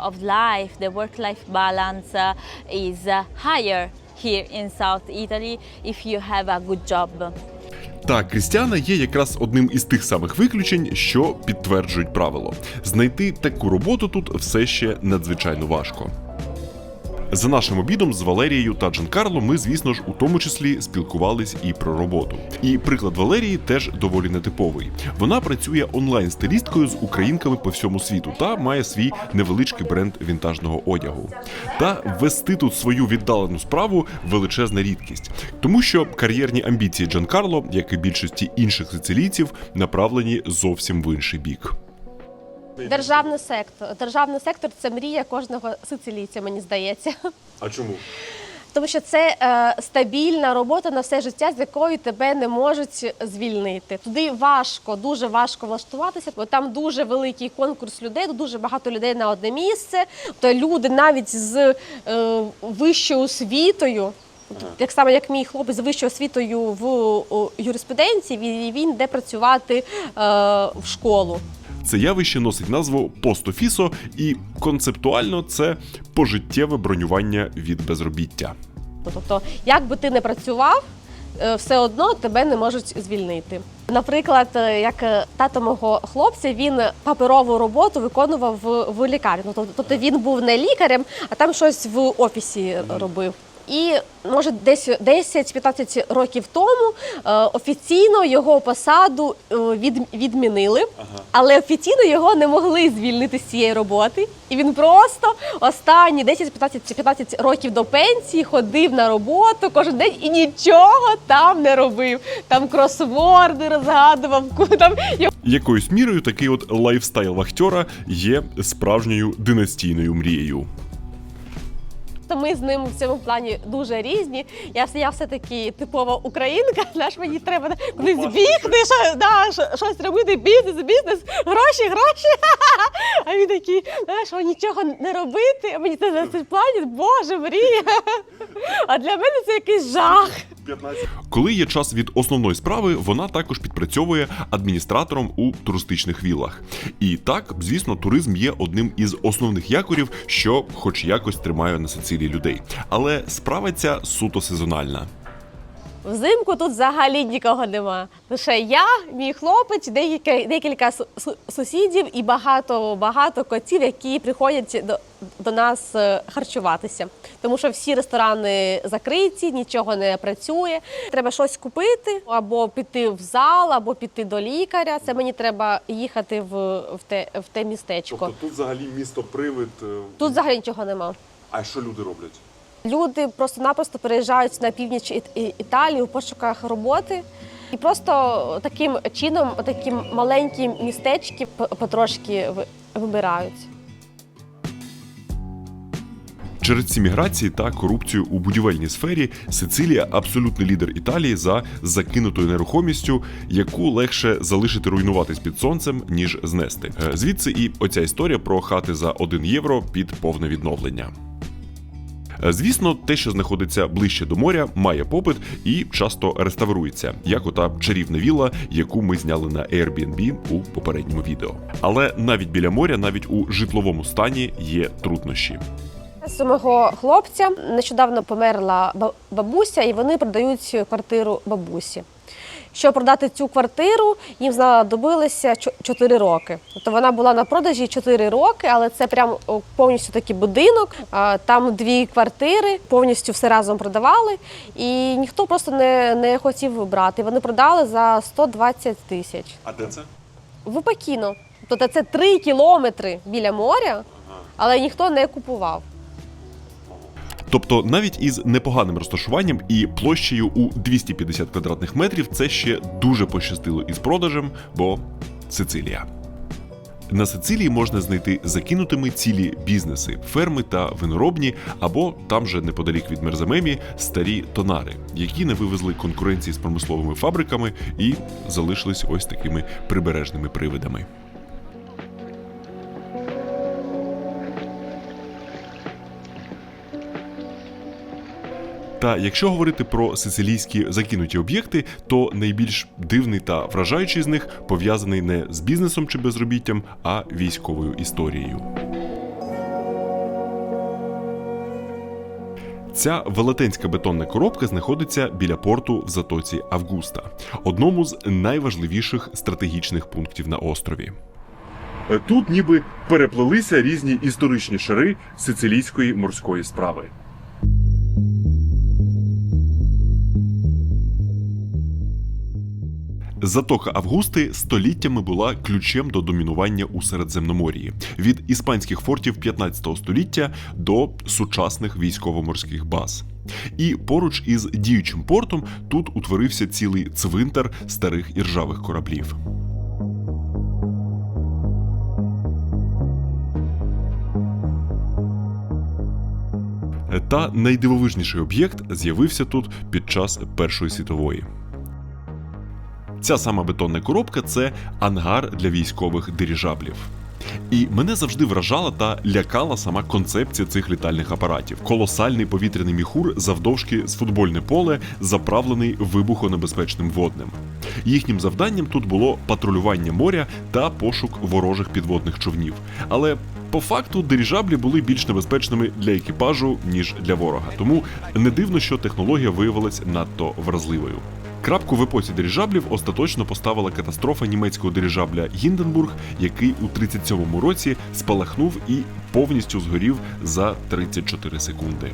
of life, the work-life balance is higher here in South Italy if you have a good job. Та Крістіана є якраз одним із тих самих виключень, що підтверджують правило. Знайти таку роботу тут все ще надзвичайно важко. За нашим обідом з Валерією та Джанкарло ми, звісно ж, у тому числі спілкувались і про роботу. І приклад Валерії теж доволі нетиповий. Вона працює онлайн-стилісткою з українками по всьому світу та має свій невеличкий бренд вінтажного одягу. Та вести тут свою віддалену справу – величезна рідкість. Тому що кар'єрні амбіції Джанкарло, як і більшості інших сицилійців, направлені зовсім в інший бік. Державний сектор. Державний сектор – це мрія кожного сицилійця, мені здається. А чому? Тому що це стабільна робота на все життя, з якої тебе не можуть звільнити. Туди важко, дуже важко влаштуватися, бо там дуже великий конкурс людей, дуже багато людей на одне місце. То люди навіть з вищою освітою, так само, як мій хлопець з вищою освітою в юриспруденції, він йде працювати в школу. Це явище носить назву постофісо, і концептуально це пожиттєве бронювання від безробіття. Тобто, як би ти не працював, все одно тебе не можуть звільнити. Наприклад, як тато мого хлопця, він паперову роботу виконував в лікарні. Тобто він був не лікарем, а там щось в офісі робив. І, може, десь 10-15 років тому офіційно його посаду відмінили, але офіційно його не могли звільнити з цієї роботи. І він просто останні 10-15 років до пенсії ходив на роботу кожен день і нічого там не робив. Там кросворди розгадував. Якоюсь мірою такий от лайфстайл вахтера є справжньою династійною мрією. Ми з ним в цьому плані дуже різні. Я все-таки типова українка, мені треба кудись бігти, щось робити, бізнес, гроші. А він такий, що нічого не робити, а мені це в цьому плані, боже, мрія. А для мене це якийсь жах. Коли є час від основної справи, вона також підпрацьовує адміністратором у туристичних віллах. І так, звісно, туризм є одним із основних якорів, що хоч якось тримає на Сицилії людей. Але справа ця суто сезональна. Взимку тут взагалі нікого нема. Лише я, мій хлопець, декілька сусідів і багато котів, які приходять до нас харчуватися. Тому що всі ресторани закриті, нічого не працює. Треба щось купити, або піти в зал, або піти до лікаря. Це мені треба їхати в те містечко. Тобто тут взагалі місто-привид? Тут взагалі нічого нема. А що люди роблять? Люди просто-напросто переїжджають на північ Італії у пошуках роботи. І просто таким чином, такі маленькі містечки потрошки вибирають. Через ці міграції та корупцію у будівельній сфері Сицилія – абсолютний лідер Італії за закинутою нерухомістю, яку легше залишити руйнуватись під сонцем, ніж знести. Звідси і оця історія про хати за 1 євро під повне відновлення. Звісно, те, що знаходиться ближче до моря, має попит і часто реставрується, як ота чарівна вілла, яку ми зняли на Airbnb у попередньому відео. Але навіть біля моря, навіть у житловому стані є труднощі. У мого хлопця нещодавно померла бабуся, і вони продають квартиру бабусі. Щоб продати цю квартиру, їм знадобилося 4 роки. Тобто вона була на продажі 4 роки, але це прям повністю такий будинок, там 2 квартири, повністю все разом продавали, і ніхто просто не хотів брати. Вони продали за 120 тисяч. А де це? В Іпекіно. Тобто це 3 кілометри біля моря, але ніхто не купував. Тобто навіть із непоганим розташуванням і площею у 250 квадратних метрів це ще дуже пощастило із продажем, бо Сицилія. На Сицилії можна знайти закинутими цілі бізнеси, ферми та виноробні, або там же неподалік від Мерзамемі старі тонари, які не вивезли конкуренції з промисловими фабриками і залишились ось такими прибережними привидами. Та якщо говорити про сицилійські закинуті об'єкти, то найбільш дивний та вражаючий з них пов'язаний не з бізнесом чи безробіттям, а військовою історією. Ця велетенська бетонна коробка знаходиться біля порту в затоці Августа, одному з найважливіших стратегічних пунктів на острові. Тут ніби переплелися різні історичні шари сицилійської морської справи. Затока Августи століттями була ключем до домінування у Середземномор'ї – від іспанських фортів 15 століття до сучасних військово-морських баз. І поруч із діючим портом тут утворився цілий цвинтар старих іржавих кораблів. Та найдивовижніший об'єкт з'явився тут під час Першої світової. Ця сама бетонна коробка – це ангар для військових дирижаблів. І мене завжди вражала та лякала сама концепція цих літальних апаратів. Колосальний повітряний міхур завдовжки з футбольне поле, заправлений вибухонебезпечним воднем. Їхнім завданням тут було патрулювання моря та пошук ворожих підводних човнів. Але по факту дирижаблі були більш небезпечними для екіпажу, ніж для ворога. Тому не дивно, що технологія виявилась надто вразливою. Крапку в епосі дирижаблів остаточно поставила катастрофа німецького дирижабля «Гінденбург», який у 1937 році спалахнув і повністю згорів за 34 секунди.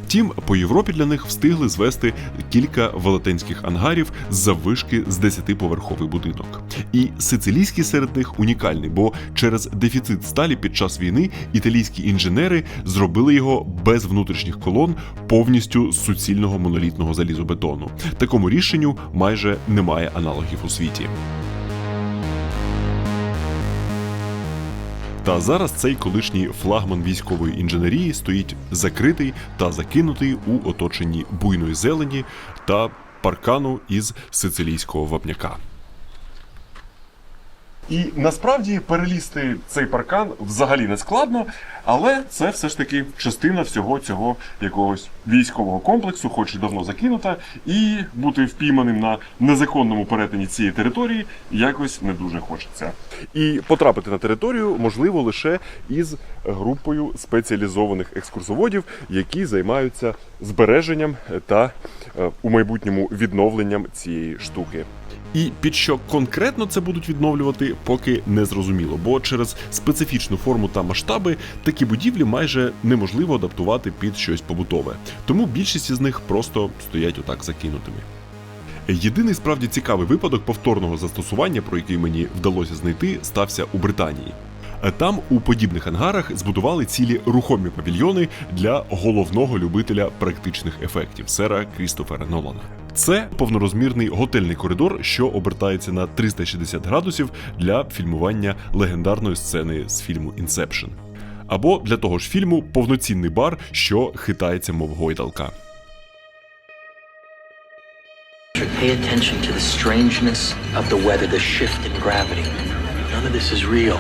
Втім, по Європі для них встигли звести кілька велетенських ангарів з заввишки з 10-поверховий будинок. І сицилійський серед них унікальний, бо через дефіцит сталі під час війни італійські інженери зробили його без внутрішніх колон, повністю з суцільного монолітного залізобетону. Такому рішенню майже немає аналогів у світі. Та зараз цей колишній флагман військової інженерії стоїть закритий та закинутий у оточенні буйної зелені та паркану із сицилійського вапняка. І насправді перелізти цей паркан взагалі не складно, але це все ж таки частина всього цього якогось військового комплексу, хоч і давно закинута, і бути впійманим на незаконному перетині цієї території якось не дуже хочеться. І потрапити на територію можливо лише із групою спеціалізованих екскурсоводів, які займаються збереженням та у майбутньому відновленням цієї штуки. І під що конкретно це будуть відновлювати, поки не зрозуміло, бо через специфічну форму та масштаби такі будівлі майже неможливо адаптувати під щось побутове. Тому більшість із них просто стоять отак закинутими. Єдиний справді цікавий випадок повторного застосування, про який мені вдалося знайти, стався у Британії. Там у подібних ангарах збудували цілі рухомі павільйони для головного любителя практичних ефектів – сера Крістофера Нолана. Це повнорозмірний готельний коридор, що обертається на 360 градусів для фільмування легендарної сцени з фільму «Інсепшн». Або для того ж фільму повноцінний бар, що хитається мов гойдалка. Pay attention to the strangeness of the weather, the shift in gravity. None of this is real.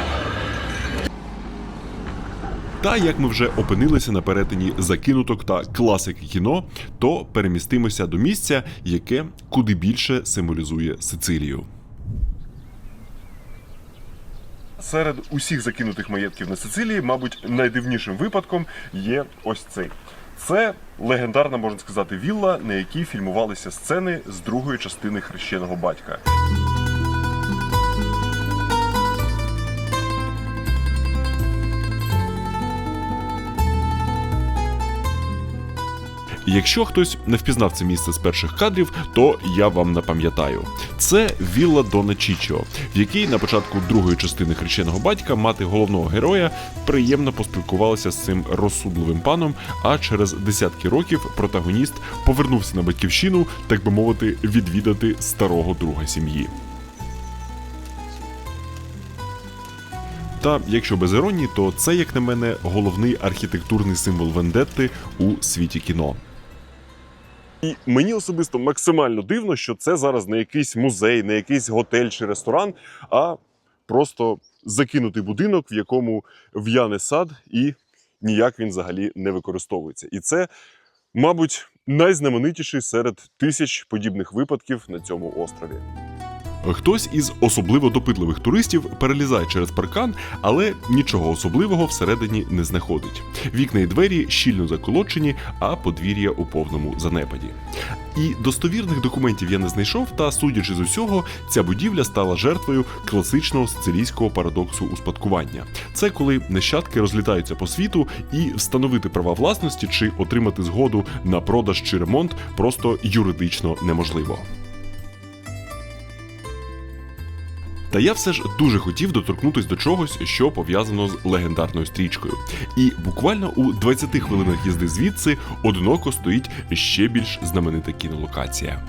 Та як ми вже опинилися на перетині закинуток та класики кіно, то перемістимося до місця, яке куди більше символізує Сицилію. Серед усіх закинутих маєтків на Сицилії, мабуть, найдивнішим випадком є ось цей. Це легендарна, можна сказати, вілла, на якій фільмувалися сцени з другої частини «Хрещеного батька». Якщо хтось не впізнав це місце з перших кадрів, то я вам напам'ятаю. Це вілла Дона Чічо, в якій на початку другої частини «Хрещеного батька» мати головного героя приємно поспілкувалася з цим розсудливим паном, а через десятки років протагоніст повернувся на батьківщину, так би мовити, відвідати старого друга сім'ї. Та, якщо без іронії, то це, як на мене, головний архітектурний символ вендетти у світі кіно. І мені особисто максимально дивно, що це зараз не якийсь музей, не якийсь готель чи ресторан, а просто закинутий будинок, в якому в'яне сад і ніяк він взагалі не використовується. І це, мабуть, найзнаменитіший серед тисяч подібних випадків на цьому острові. Хтось із особливо допитливих туристів перелізає через паркан, але нічого особливого всередині не знаходить. Вікна і двері щільно заколочені, а подвір'я у повному занепаді. І достовірних документів я не знайшов, та, судячи з усього, ця будівля стала жертвою класичного сицилійського парадоксу успадкування. Це коли нащадки розлітаються по світу, і встановити права власності чи отримати згоду на продаж чи ремонт просто юридично неможливо. Та я все ж дуже хотів доторкнутися до чогось, що пов'язано з легендарною стрічкою. І буквально у 20 хвилинах їзди звідси одиноко стоїть ще більш знаменита кінолокація.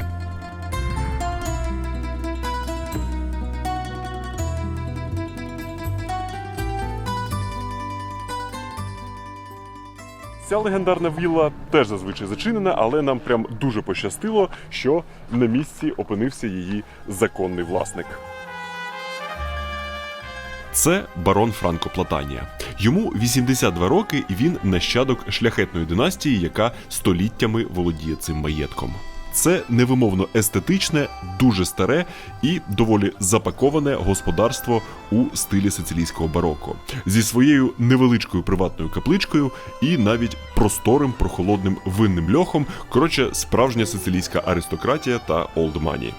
Ця легендарна вілла теж зазвичай зачинена, але нам прям дуже пощастило, що на місці опинився її законний власник. Це барон Франко Платанія. Йому 82 роки, і він нащадок шляхетної династії, яка століттями володіє цим маєтком. Це невимовно естетичне, дуже старе і доволі запаковане господарство у стилі сицилійського бароко. Зі своєю невеличкою приватною капличкою і навіть просторим прохолодним винним льохом. Коротше, справжня сицилійська аристократія та old money.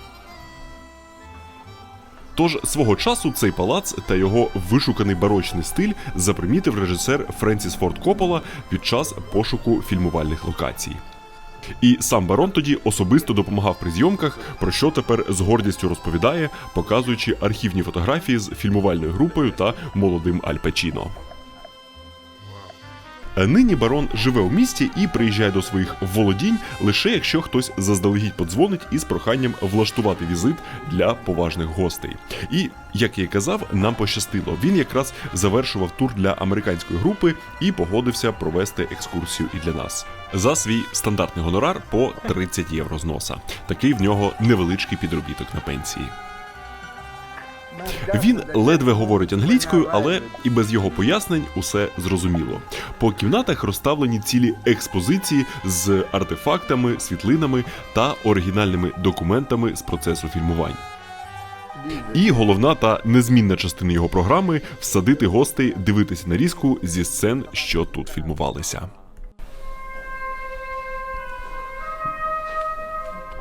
Тож свого часу цей палац та його вишуканий барочний стиль запримітив режисер Френсіс Форд Коппола під час пошуку фільмувальних локацій. І сам барон тоді особисто допомагав при зйомках, про що тепер з гордістю розповідає, показуючи архівні фотографії з фільмувальною групою та молодим Аль Пачіно. Нині барон живе у місті і приїжджає до своїх володінь лише якщо хтось заздалегідь подзвонить із проханням влаштувати візит для поважних гостей. І, як я й казав, нам пощастило. Він якраз завершував тур для американської групи і погодився провести екскурсію і для нас. За свій стандартний гонорар по 30 євро з носа. Такий в нього невеличкий підробіток на пенсії. Він ледве говорить англійською, але і без його пояснень усе зрозуміло. По кімнатах розставлені цілі експозиції з артефактами, світлинами та оригінальними документами з процесу фільмувань. І головна та незмінна частина його програми – всадити гостей дивитися нарізку зі сцен, що тут фільмувалися.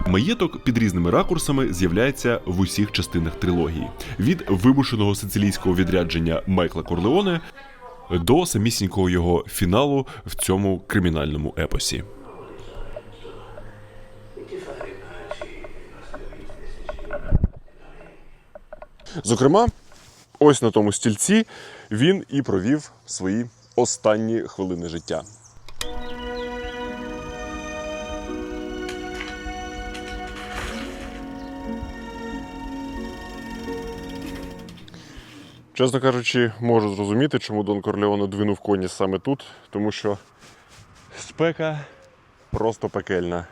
Маєток під різними ракурсами з'являється в усіх частинах трилогії. Від вибушеного сицилійського відрядження Майкла Корлеоне до самісінького його фіналу в цьому кримінальному епосі. Зокрема, ось на тому стільці він і провів свої останні хвилини життя. Чесно кажучи, можу зрозуміти, чому Дон Корлеоне двинув коні саме тут, тому що спека просто пекельна.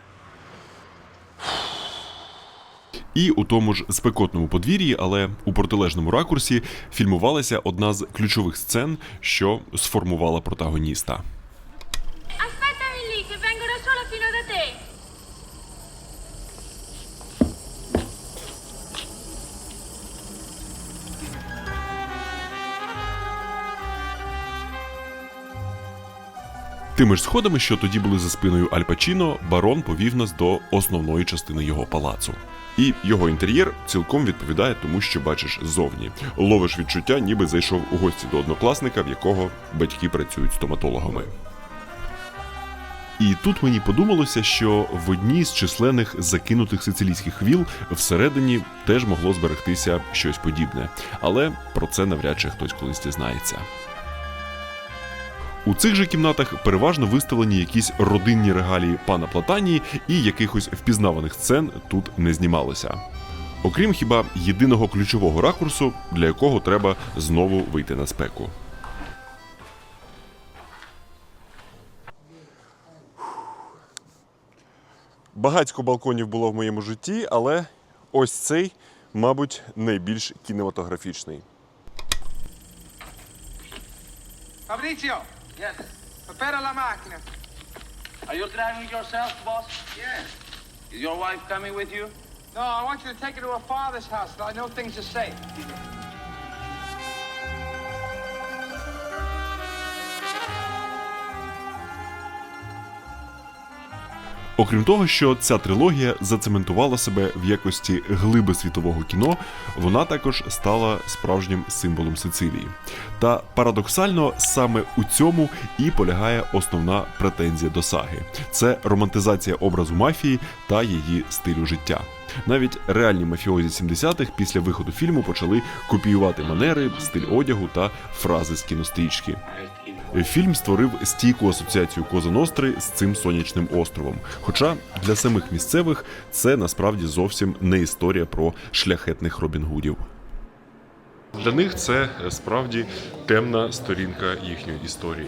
І у тому ж спекотному подвір'ї, але у протилежному ракурсі, фільмувалася одна з ключових сцен, що сформувала протагоніста. Aspettami lì, che vengo da sola fino da te. Тими ж сходами, що тоді були за спиною Аль Пачіно, барон повів нас до основної частини його палацу. І його інтер'єр цілком відповідає тому, що бачиш ззовні. Ловиш відчуття, ніби зайшов у гості до однокласника, в якого батьки працюють стоматологами. І тут мені подумалося, що в одній з численних закинутих сицилійських віл всередині теж могло зберегтися щось подібне. Але про це навряд чи хтось колись дізнається. У цих же кімнатах переважно виставлені якісь родинні регалії пана Платанії, і якихось впізнаваних сцен тут не знімалося. Окрім хіба єдиного ключового ракурсу, для якого треба знову вийти на спеку. Багатько балконів було в моєму житті, але ось цей, мабуть, найбільш кінематографічний. Fabrizio! Yes? Prepara la macchina. Are you driving yourself, boss? Yes. Is your wife coming with you? No, I want you to take her to her father's house so I know things are safe. Окрім того, що ця трилогія зацементувала себе в якості глиби світового кіно, вона також стала справжнім символом Сицилії. Та парадоксально, саме у цьому і полягає основна претензія до саги. Це романтизація образу мафії та її стилю життя. Навіть реальні мафіозі 70-х після виходу фільму почали копіювати манери, стиль одягу та фрази з кінострічки. Фільм створив стійку асоціацію Коза Ностри з цим сонячним островом. Хоча для самих місцевих це насправді зовсім не історія про шляхетних Робін Гудів. Для них це справді темна сторінка їхньої історії.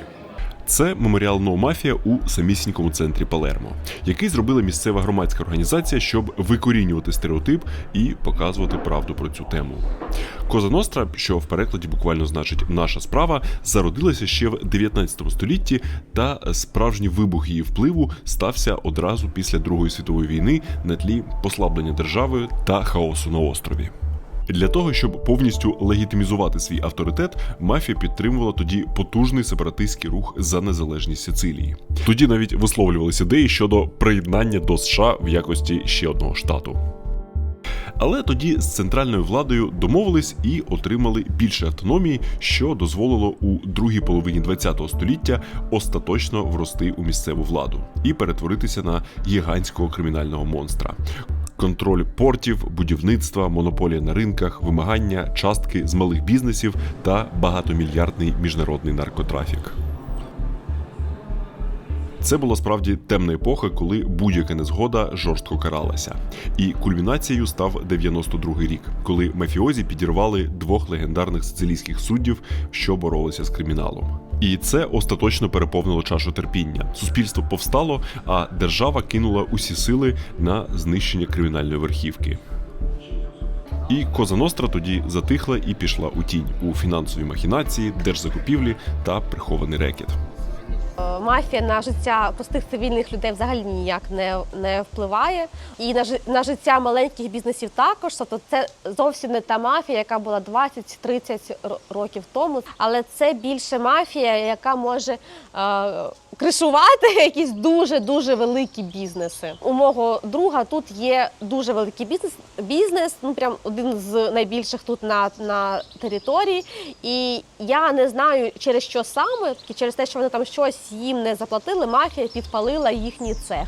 Це меморіал No Mafia у самісінькому центрі Палермо, який зробила місцева громадська організація, щоб викорінювати стереотип і показувати правду про цю тему. Коза Ностра, що в перекладі буквально значить «наша справа», зародилася ще в 19 столітті, та справжній вибух її впливу стався одразу після Другої світової війни на тлі послаблення держави та хаосу на острові. Для того, щоб повністю легітимізувати свій авторитет, мафія підтримувала тоді потужний сепаратистський рух за незалежність Сицилії. Тоді навіть висловлювалися ідеї щодо приєднання до США в якості ще одного штату. Але тоді з центральною владою домовились і отримали більше автономії, що дозволило у другій половині ХХ століття остаточно врости у місцеву владу і перетворитися на гігантського кримінального монстра. Контроль портів, будівництва, монополія на ринках, вимагання частки з малих бізнесів та багатомільярдний міжнародний наркотрафік. Це була справді темна епоха, коли будь-яка незгода жорстко каралася. І кульмінацією став 92-й рік, коли мафіозі підірвали двох легендарних сицилійських суддів, що боролися з криміналом. І це остаточно переповнило чашу терпіння. Суспільство повстало, а держава кинула усі сили на знищення кримінальної верхівки. І Коза Ностра тоді затихла і пішла у тінь у фінансові махінації, держзакупівлі та прихований рекет. Мафія на життя простих цивільних людей взагалі ніяк не впливає. І на життя маленьких бізнесів також. Тобто це зовсім не та мафія, яка була 20-30 років тому. Але це більше мафія, яка може кришувати якісь дуже-дуже великі бізнеси. У мого друга тут є дуже великий бізнес, ну прям один з найбільших тут на території. І я не знаю, через що саме, через те, що вони там щось їм не заплатили, мафія підпалила їхній цех.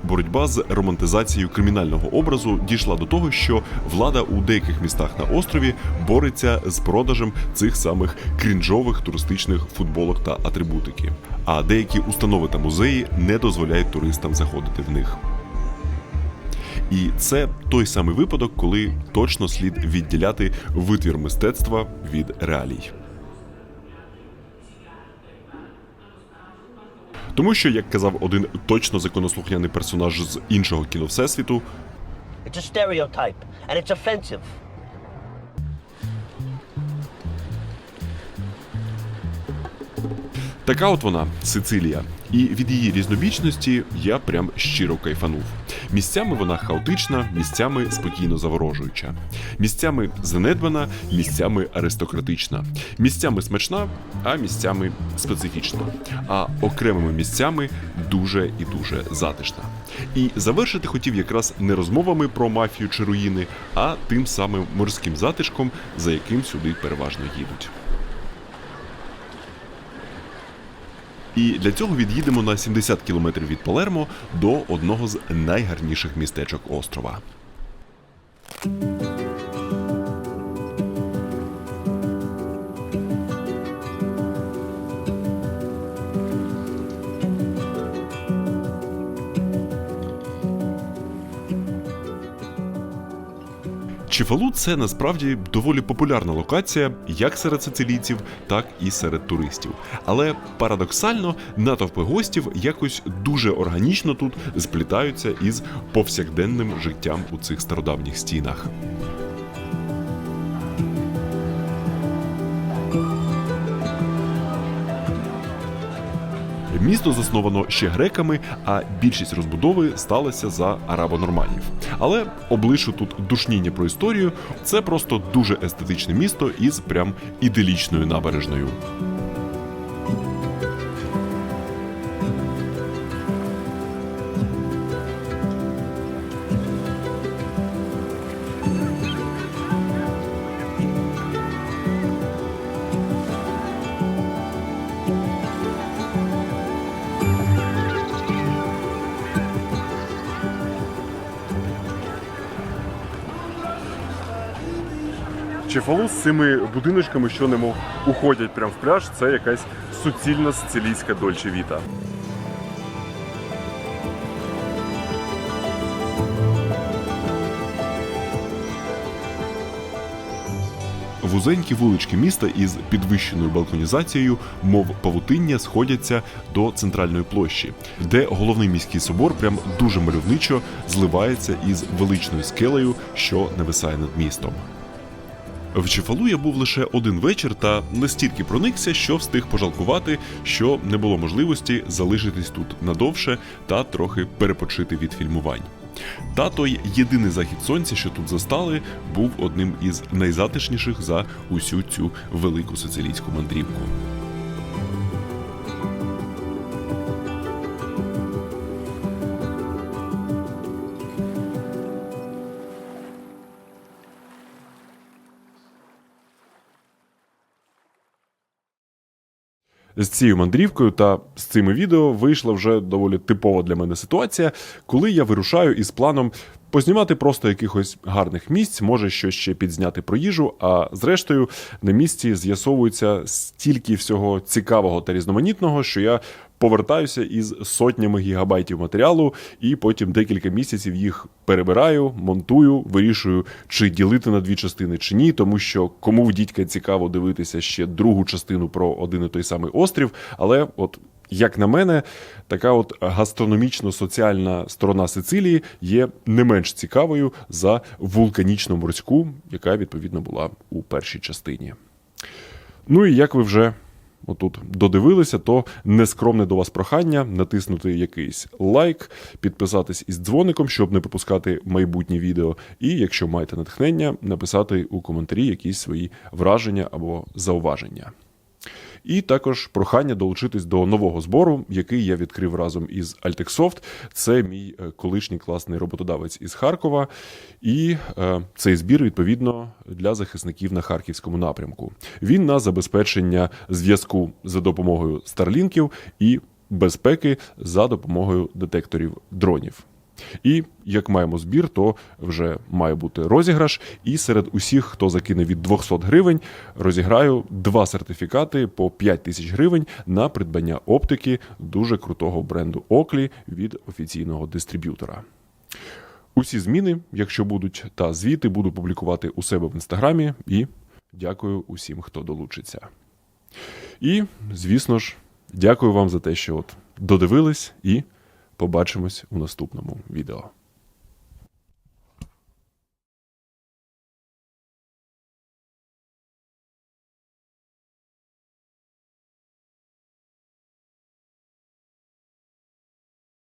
Боротьба з романтизацією кримінального образу дійшла до того, що влада у деяких містах на острові бореться з продажем цих самих крінжових туристичних футболок та атрибутики. А деякі установи та музеї не дозволяють туристам заходити в них. І це той самий випадок, коли точно слід відділяти витвір мистецтва від реалій. Тому що, як казав один точно законослухняний персонаж з іншого кіновсесвіту, It's a stereotype, and it's offensive. Така от вона, Сицилія. І від її різнобічності я прям щиро кайфанув. Місцями вона хаотична, місцями спокійно заворожуюча. Місцями занедбана, місцями аристократична. Місцями смачна, а місцями специфічна. А окремими місцями дуже і дуже затишна. І завершити хотів якраз не розмовами про мафію чи руїни, а тим самим морським затишком, за яким сюди переважно їдуть. І для цього від'їдемо на 70 кілометрів від Палермо до одного з найгарніших містечок острова. Чефалу – це насправді доволі популярна локація як серед сицилійців, так і серед туристів. Але парадоксально натовпи гостів якось дуже органічно тут сплітаються із повсякденним життям у цих стародавніх стінах. Місто засновано ще греками, а більшість розбудови сталася за арабо-норманів. Але облишу тут душніння про історію – це просто дуже естетичне місто із прям іделічною набережною. Чефалу з цими будиночками, що немов уходять прямо в пляж, це якась суцільна сицилійська дольче віта. Вузенькі вулички міста із підвищеною балконізацією, мов павутиння, сходяться до центральної площі, де головний міський собор прям дуже мальовничо зливається із величною скелею, що нависає над містом. В Чефалу я був лише один вечір та настільки проникся, що встиг пожалкувати, що не було можливості залишитись тут надовше та трохи перепочити від фільмувань. Та той єдиний захід сонця, що тут застали, був одним із найзатишніших за усю цю велику сицилійську мандрівку. З цією мандрівкою та з цими відео вийшла вже доволі типова для мене ситуація, коли я вирушаю із планом познімати просто якихось гарних місць, може щось ще підзняти про їжу, а зрештою на місці з'ясовується стільки всього цікавого та різноманітного, що я повертаюся із сотнями гігабайтів матеріалу і потім декілька місяців їх перебираю, монтую, вирішую, чи ділити на дві частини, чи ні, тому що кому в дідька цікаво дивитися ще другу частину про один і той самий острів, але от як на мене, така от гастрономічно-соціальна сторона Сицилії є не менш цікавою за вулканічно-морську, яка, відповідно, була у першій частині. Ну і як ви вже отут додивилися, то нескромне до вас прохання натиснути якийсь лайк, підписатись із дзвоником, щоб не пропускати майбутні відео, і, якщо маєте натхнення, написати у коментарі якісь свої враження або зауваження. І також прохання долучитись до нового збору, який я відкрив разом із Altexsoft. Це мій колишній класний роботодавець із Харкова. І цей збір, відповідно, для захисників на Харківському напрямку. Він на забезпечення зв'язку за допомогою старлінків і безпеки за допомогою детекторів дронів. І, як маємо збір, то вже має бути розіграш. І серед усіх, хто закине від 200 гривень, розіграю 2 сертифікати по 5000 гривень на придбання оптики дуже крутого бренду Oakley від офіційного дистриб'ютора. Усі зміни, якщо будуть, та звіти буду публікувати у себе в Інстаграмі. І дякую усім, хто долучиться. І, звісно ж, дякую вам за те, що додивились, і побачимось у наступному відео.